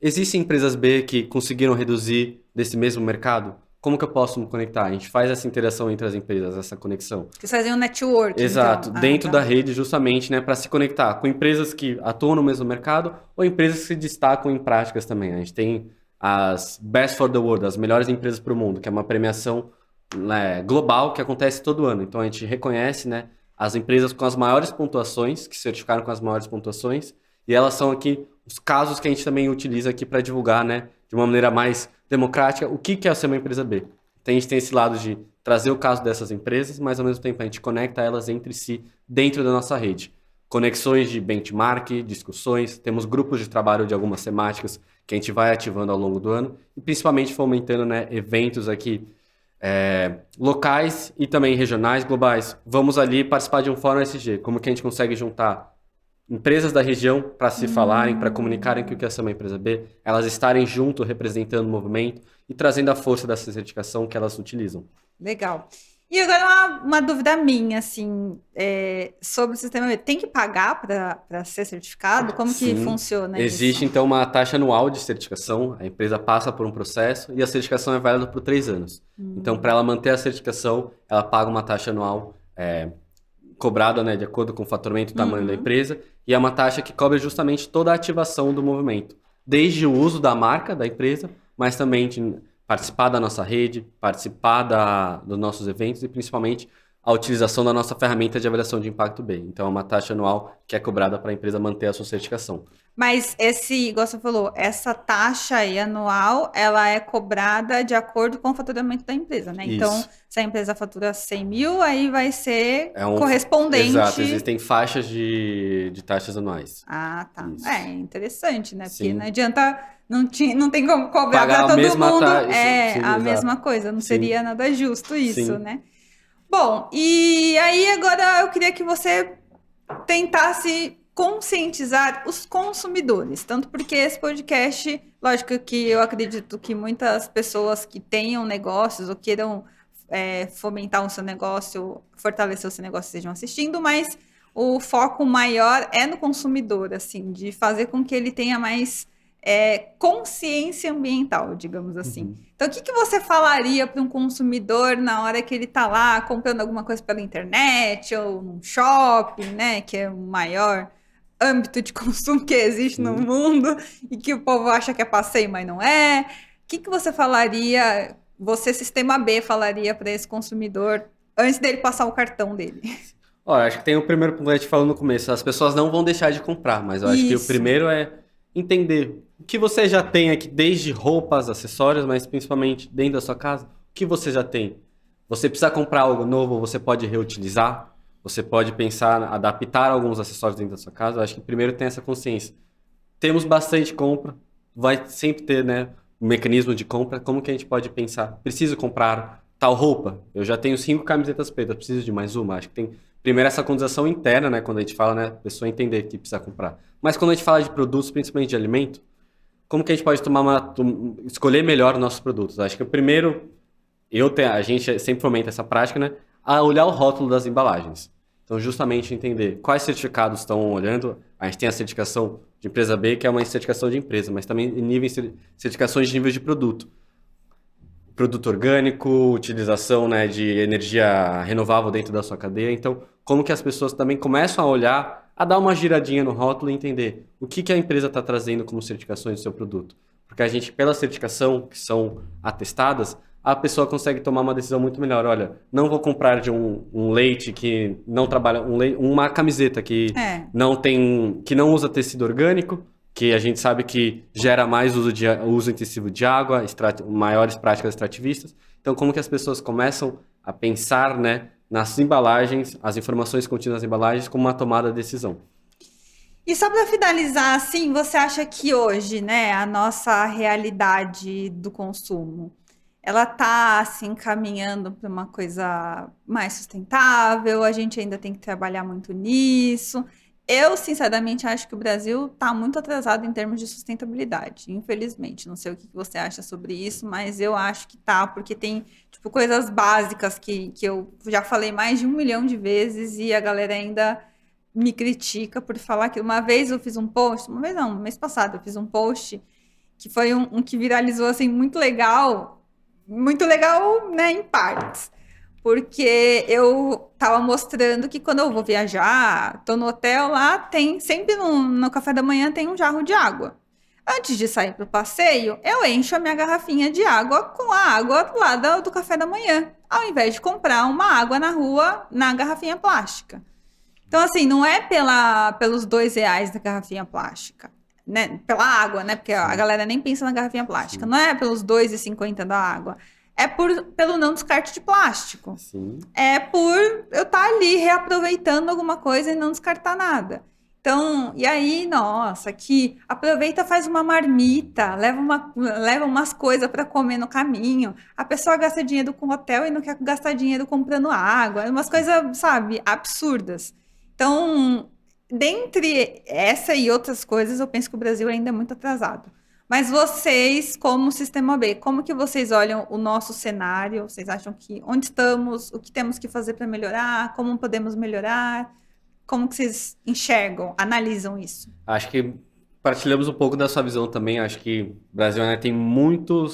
S2: Existem empresas B que conseguiram reduzir desse mesmo mercado? Como que eu posso me conectar? A gente faz essa interação entre as empresas, essa conexão.
S1: Vocês fazem um network.
S2: Exato,
S1: então.
S2: dentro da rede justamente, né, para se conectar com empresas que atuam no mesmo mercado ou empresas que se destacam em práticas também. A gente tem as Best for the World, as melhores empresas para o mundo, que é uma premiação global que acontece todo ano. Então a gente reconhece, né, as empresas com as maiores pontuações, que certificaram com as maiores pontuações, e elas são aqui os casos que a gente também utiliza aqui para divulgar, né, de uma maneira mais democrática, o que é ser uma empresa B. Então a gente tem esse lado de trazer o caso dessas empresas, mas ao mesmo tempo a gente conecta elas entre si dentro da nossa rede. Conexões de benchmark, discussões, temos grupos de trabalho de algumas temáticas que a gente vai ativando ao longo do ano e principalmente fomentando, né, eventos aqui locais e também regionais, globais. Vamos ali participar de um fórum ESG. Como que a gente consegue juntar empresas da região para se falarem, para comunicarem que o que é ser uma empresa B, elas estarem junto representando o movimento e trazendo a força dessa certificação que elas utilizam.
S1: Legal. E agora uma dúvida minha, assim, sobre o sistema B. Tem que pagar para ser certificado? Como que funciona isso?
S2: Existe, então, uma taxa anual de certificação. A empresa passa por um processo e a certificação é válida por 3 anos. Então, para ela manter a certificação, ela paga uma taxa anual cobrada, né, de acordo com o faturamento e o tamanho da empresa. E é uma taxa que cobre justamente toda a ativação do movimento. Desde o uso da marca da empresa, mas também de participar da nossa rede, participar dos nossos eventos e principalmente a utilização da nossa ferramenta de avaliação de impacto B. Então, é uma taxa anual que é cobrada para a empresa manter a sua certificação.
S1: Mas igual você falou, essa taxa aí anual, ela é cobrada de acordo com o faturamento da empresa, né?
S2: Isso.
S1: Então, se a empresa fatura 100 mil, aí vai ser correspondente.
S2: Exato, existem faixas de taxas anuais.
S1: Ah, tá.
S2: Isso.
S1: É interessante, né? Porque
S2: Sim.
S1: não adianta, não tem como cobrar para todo mundo
S2: sim,
S1: a mesma coisa, não
S2: Sim.
S1: seria nada justo isso,
S2: Sim.
S1: né? Bom, e aí agora eu queria que você tentasse conscientizar os consumidores, tanto porque esse podcast, lógico que eu acredito que muitas pessoas que tenham negócios ou queiram fomentar o seu negócio, fortalecer o seu negócio estejam assistindo, mas o foco maior é no consumidor, assim, de fazer com que ele tenha mais consciência ambiental, digamos assim.
S2: Uhum.
S1: Então, o que que você falaria para um consumidor na hora que ele está lá comprando alguma coisa pela internet ou num shopping, né, que é o maior âmbito de consumo que existe no
S2: Sim.
S1: mundo e que o povo acha que é passeio, mas não é? O que que você falaria, você, Sistema B, falaria para esse consumidor antes dele passar o cartão dele?
S2: Olha, acho que tem o primeiro ponto que a gente falou no começo. As pessoas não vão deixar de comprar, mas eu acho que o
S1: Isso.
S2: primeiro é entender o que você já tem aqui, desde roupas, acessórios, mas principalmente dentro da sua casa. O que você já tem? Você precisa comprar algo novo, você pode reutilizar, você pode pensar, adaptar alguns acessórios dentro da sua casa. Eu acho que primeiro tem essa consciência. Temos bastante compra, vai sempre ter, né, um mecanismo de compra. Como que a gente pode pensar? Preciso comprar tal roupa? Eu já tenho 5 camisetas pretas, preciso de mais uma? Acho que tem primeiro essa conscientização interna, né, quando a gente fala, né, a pessoa entender que precisa comprar. Mas quando a gente fala de produtos, principalmente de alimento, como que a gente pode escolher melhor os nossos produtos? Acho que o primeiro, a gente sempre fomenta essa prática, né, a olhar o rótulo das embalagens. Então, justamente entender quais certificados estão olhando. A gente tem a certificação de empresa B, que é uma certificação de empresa, mas também certificações de nível de produto. Produto orgânico, utilização, né, de energia renovável dentro da sua cadeia. Então, como que as pessoas também começam a olhar, a dar uma giradinha no rótulo e entender o que que a empresa está trazendo como certificações do seu produto. Porque a gente, pela certificação, que são atestadas, a pessoa consegue tomar uma decisão muito melhor. Olha, não vou comprar de um leite que não trabalha, uma camiseta que
S1: É.
S2: que não usa tecido orgânico, que a gente sabe que gera mais uso intensivo de água, maiores práticas extrativistas. Então, como que as pessoas começam a pensar, né, nas embalagens, as informações contidas nas embalagens, como uma tomada de decisão?
S1: E só para finalizar, assim, você acha que hoje, né, a nossa realidade do consumo, ela tá assim caminhando para uma coisa mais sustentável? A gente ainda tem que trabalhar muito nisso. Eu, sinceramente, acho que o Brasil está muito atrasado em termos de sustentabilidade, infelizmente. Não sei o que que você acha sobre isso, mas eu acho que tá, porque tem, tipo, coisas básicas que eu já falei mais de 1 milhão de vezes e a galera ainda me critica por falar que uma vez eu fiz um post, uma vez não, mês passado eu fiz um post que foi um que viralizou assim muito legal, né, em partes. Porque eu tava mostrando que quando eu vou viajar, tô no hotel lá, tem sempre no café da manhã tem um jarro de água. Antes de sair pro passeio, eu encho a minha garrafinha de água com a água lá do café da manhã, ao invés de comprar uma água na rua na garrafinha plástica. Então, assim, não é pelos R$ 2 da garrafinha plástica, né? Pela água, né? Porque a
S2: Sim,
S1: galera nem pensa na garrafinha plástica.
S2: sim,
S1: Não é pelos R$ 2,50 da água. É pelo não descarte de plástico.
S2: sim.
S1: É por eu estar ali reaproveitando alguma coisa e não descartar nada. Então, e aí, nossa, que aproveita, faz uma marmita, leva umas coisas para comer no caminho. A pessoa gasta dinheiro com hotel e não quer gastar dinheiro comprando água. Umas coisas, sabe, absurdas. Então, dentre essa e outras coisas, eu penso que o Brasil ainda é muito atrasado. Mas vocês, como Sistema B, como que vocês olham o nosso cenário? Vocês acham que onde estamos, o que temos que fazer para melhorar, como podemos melhorar? Como que vocês enxergam, analisam isso?
S2: Acho que partilhamos um pouco da sua visão também. Acho que o Brasil ainda tem muito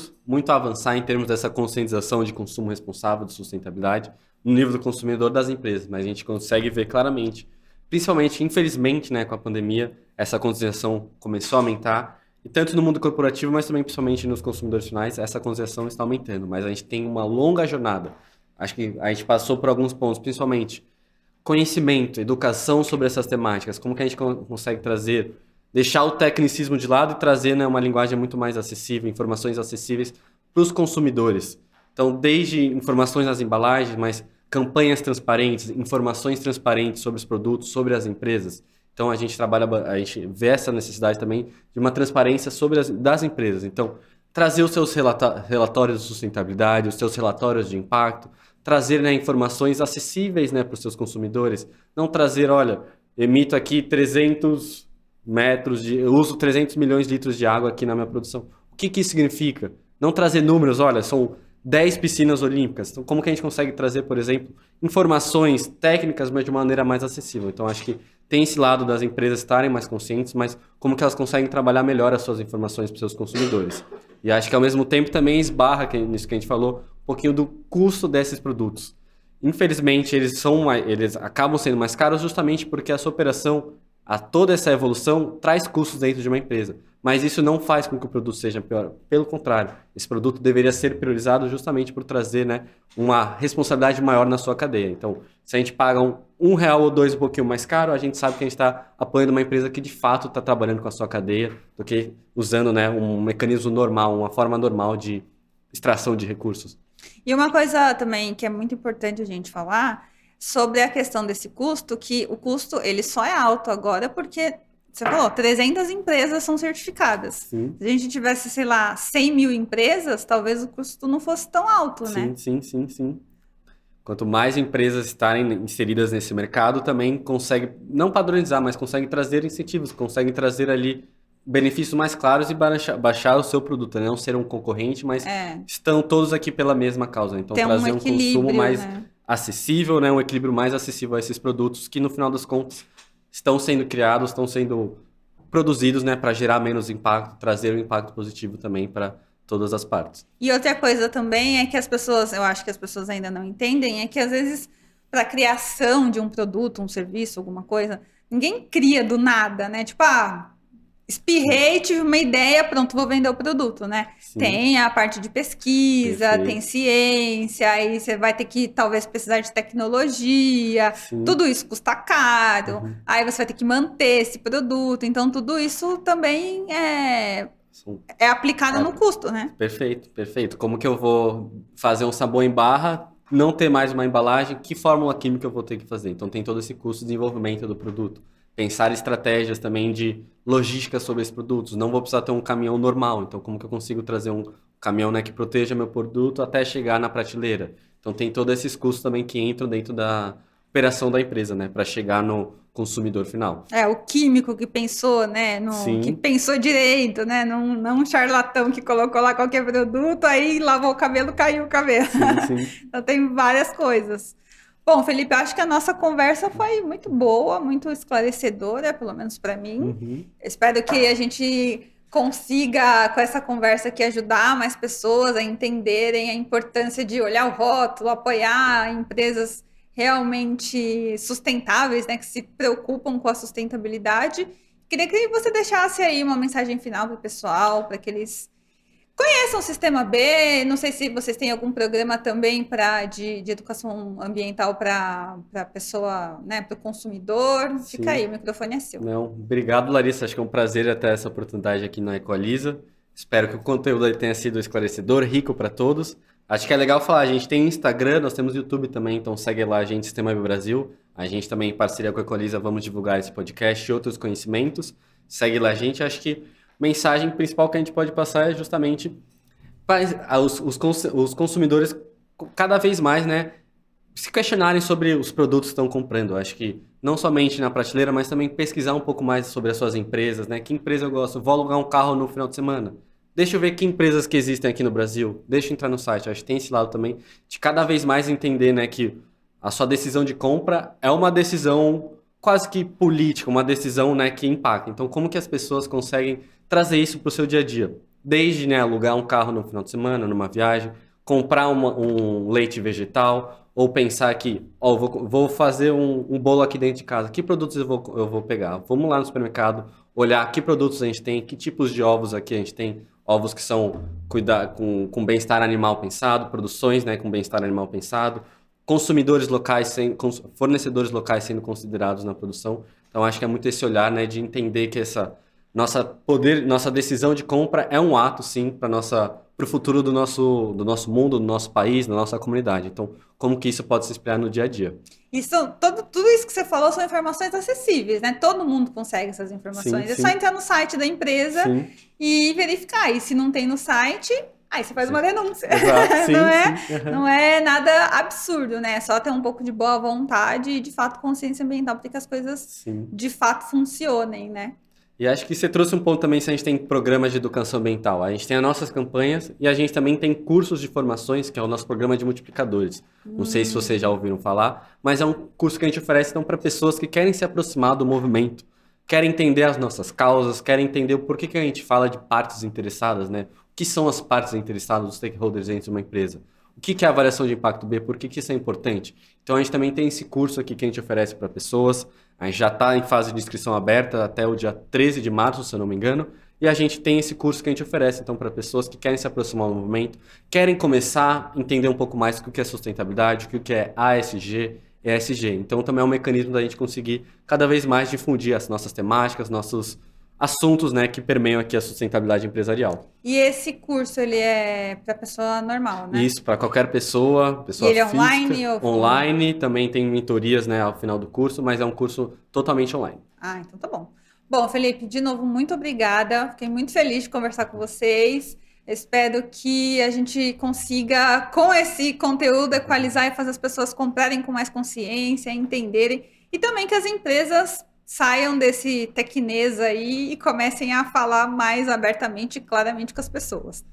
S2: a avançar em termos dessa conscientização de consumo responsável, de sustentabilidade, no nível do consumidor das empresas. Mas a gente consegue ver claramente, principalmente, infelizmente, né, com a pandemia, essa conscientização começou a aumentar. E tanto no mundo corporativo, mas também principalmente nos consumidores finais, essa conscientização está aumentando. Mas a gente tem uma longa jornada. Acho que a gente passou por alguns pontos, principalmente conhecimento, educação sobre essas temáticas, como que a gente consegue trazer, deixar o tecnicismo de lado e trazer, né, uma linguagem muito mais acessível, informações acessíveis para os consumidores. Então, desde informações nas embalagens, mas campanhas transparentes, informações transparentes sobre os produtos, sobre as empresas. Então, a gente vê essa necessidade também de uma transparência das empresas. Então, trazer os seus relatórios de sustentabilidade, os seus relatórios de impacto, trazer, né, informações acessíveis, né, para os seus consumidores. Não trazer, olha, emito aqui 300 eu uso 300 milhões de litros de água aqui na minha produção. O que isso significa? Não trazer números, olha, são 10 piscinas olímpicas. Então, como que a gente consegue trazer, por exemplo, informações técnicas, mas de uma maneira mais acessível? Então, acho que tem esse lado das empresas estarem mais conscientes, mas como que elas conseguem trabalhar melhor as suas informações para os seus consumidores. E acho que, ao mesmo tempo, também esbarra, nisso que a gente falou, um pouquinho do custo desses produtos. Infelizmente, eles acabam sendo mais caros justamente porque a sua operação, toda essa evolução, traz custos dentro de uma empresa. Mas isso não faz com que o produto seja pior. Pelo contrário, esse produto deveria ser priorizado justamente por trazer, né, uma responsabilidade maior na sua cadeia. Então, se a gente paga R$1 ou R$2 um pouquinho mais caro, a gente sabe que a gente está apoiando uma empresa que de fato está trabalhando com a sua cadeia do que usando, né, um mecanismo normal, uma forma normal de extração de recursos.
S1: E uma coisa também que é muito importante a gente falar sobre a questão desse custo, que o custo ele só é alto agora porque, você falou, 300 empresas são certificadas.
S2: Sim.
S1: Se a gente tivesse, sei lá, 100 mil empresas, talvez o custo não fosse tão alto, né?
S2: Sim. Quanto mais empresas estarem inseridas nesse mercado, também consegue, não padronizar, mas consegue trazer incentivos, consegue trazer ali benefícios mais claros e baixar o seu produto, né? Não ser um concorrente, mas estão todos aqui pela mesma causa. Então, trazer um consumo mais acessível, né? Um equilíbrio mais acessível a esses produtos que, no final das contas, estão sendo criados, estão sendo produzidos, né? Para gerar menos impacto, trazer um impacto positivo também para todas as partes.
S1: E outra coisa também é que eu acho que as pessoas ainda não entendem, é que às vezes, para a criação de um produto, um serviço, alguma coisa, ninguém cria do nada, né? Tipo, espirrei, tive uma ideia, pronto, vou vender o produto, né? Sim. Tem a parte de pesquisa, perfeito, tem ciência, aí você vai ter que talvez precisar de tecnologia, sim, tudo isso custa caro, aí você vai ter que manter esse produto, então tudo isso também é aplicado no custo, né?
S2: Perfeito. Como que eu vou fazer um sabão em barra, não ter mais uma embalagem, que fórmula química eu vou ter que fazer? Então tem todo esse custo de desenvolvimento do produto. Pensar estratégias também de logística sobre esses produtos. Não vou precisar ter um caminhão normal. Então, como que eu consigo trazer um caminhão, né, que proteja meu produto até chegar na prateleira? Então, tem todos esses custos também que entram dentro da operação da empresa, né, para chegar no consumidor final.
S1: O químico que pensou, né, que pensou direito, né, não um charlatão que colocou lá qualquer produto, aí lavou o cabelo, caiu o cabelo. Sim. Então, tem várias coisas. Bom, Felipe, eu acho que a nossa conversa foi muito boa, muito esclarecedora, pelo menos para mim. Espero que a gente consiga, com essa conversa aqui, ajudar mais pessoas a entenderem a importância de olhar o rótulo, apoiar empresas realmente sustentáveis, né, que se preocupam com a sustentabilidade. Queria que você deixasse aí uma mensagem final para o pessoal, para que eles conheçam o Sistema B. Não sei se vocês têm algum programa também de educação ambiental para a pessoa, né, para o consumidor. Sim. Fica aí, o microfone é seu.
S2: Não, obrigado, Larissa. Acho que é um prazer ter essa oportunidade aqui na Equaliza. Espero que o conteúdo tenha sido esclarecedor, rico para todos. Acho que é legal falar, a gente tem Instagram, nós temos YouTube também, então segue lá a gente, Sistema B Brasil. A gente também, em parceria com a Equaliza, vamos divulgar esse podcast e outros conhecimentos. Segue lá a gente. Acho que mensagem principal que a gente pode passar é justamente para os consumidores cada vez mais, né, se questionarem sobre os produtos que estão comprando. Acho que não somente na prateleira, mas também pesquisar um pouco mais sobre as suas empresas, né? Que empresa eu gosto? Vou alugar um carro no final de semana. Deixa eu ver que empresas que existem aqui no Brasil. Deixa eu entrar no site. Acho que tem esse lado também de cada vez mais entender, né, que a sua decisão de compra é uma decisão quase que política, uma decisão, né, que impacta. Então, como que as pessoas conseguem trazer isso para o seu dia a dia? Desde, né, alugar um carro no final de semana, numa viagem, comprar um leite vegetal, ou pensar que, vou fazer um bolo aqui dentro de casa, que produtos eu vou pegar? Vamos lá no supermercado, olhar que produtos a gente tem, que tipos de ovos aqui a gente tem, ovos que são com bem-estar animal pensado, produções, né, com bem-estar animal pensado, consumidores locais, fornecedores locais sendo considerados na produção. Então, acho que é muito esse olhar, né, de entender que nossa decisão de compra é um ato, sim, para o futuro do nosso mundo, do nosso país, da nossa comunidade. Então, como que isso pode se espelhar no dia a dia?
S1: Tudo isso que você falou são informações acessíveis, né? Todo mundo consegue essas informações. Sim. É só entrar no site da empresa e verificar. E se não tem no site, Aí você faz uma denúncia.
S2: Exato, sim,
S1: Não é,
S2: sim. Uhum.
S1: não é nada absurdo, né? É só ter um pouco de boa vontade e, de fato, consciência ambiental para que as coisas,
S2: Sim.
S1: de fato, funcionem, né?
S2: E acho que você trouxe um ponto também se a gente tem programas de educação ambiental. A gente tem as nossas campanhas e a gente também tem cursos de formações, que é o nosso programa de multiplicadores. Não sei se vocês já ouviram falar, mas é um curso que a gente oferece então para pessoas que querem se aproximar do movimento, querem entender as nossas causas, querem entender o porquê que a gente fala de partes interessadas, né? O que são as partes interessadas, os stakeholders dentro de uma empresa? O que é a avaliação de impacto B? Por que isso é importante? Então a gente também tem esse curso aqui que a gente oferece para pessoas. A gente já está em fase de inscrição aberta até o dia 13 de março, se eu não me engano. E a gente tem esse curso que a gente oferece, então, para pessoas que querem se aproximar do movimento, querem começar a entender um pouco mais o que é sustentabilidade, o que é ASG, ESG. Então, também é um mecanismo da gente conseguir cada vez mais difundir as nossas temáticas, nossos assuntos, né, que permeiam aqui a sustentabilidade empresarial.
S1: E esse curso, ele é para pessoa normal, né?
S2: Isso, para qualquer pessoa,
S1: E
S2: pessoa
S1: ele é
S2: física,
S1: online ou...
S2: online, também tem mentorias, né, ao final do curso, mas é um curso totalmente online.
S1: Ah, então tá bom. Bom, Felipe, de novo, muito obrigada. Fiquei muito feliz de conversar com vocês. Espero que a gente consiga, com esse conteúdo, equalizar e fazer as pessoas comprarem com mais consciência, entenderem. E também que as empresas saiam desse tecnês aí e comecem a falar mais abertamente e claramente com as pessoas.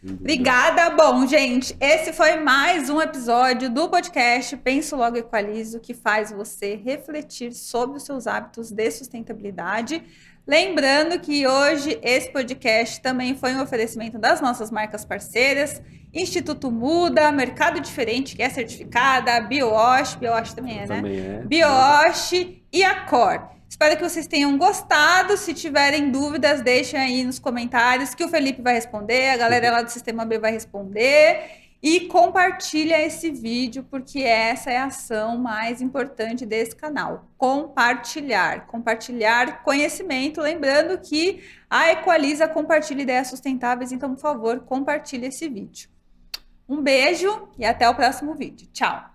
S1: Obrigada. Bom, gente, esse foi mais um episódio do podcast Penso Logo Equalizo, que faz você refletir sobre os seus hábitos de sustentabilidade. Lembrando que hoje esse podcast também foi um oferecimento das nossas marcas parceiras, Instituto Muda, Mercado Diferente, que é certificada, BioWash também é, né?
S2: Também é.
S1: BioWash e a Cor. Espero que vocês tenham gostado. Se tiverem dúvidas, deixem aí nos comentários que o Felipe vai responder, a galera lá do Sistema B vai responder. E compartilha esse vídeo, porque essa é a ação mais importante desse canal. Compartilhar conhecimento. Lembrando que a Equaliza compartilha ideias sustentáveis, então, por favor, compartilhe esse vídeo. Um beijo e até o próximo vídeo. Tchau!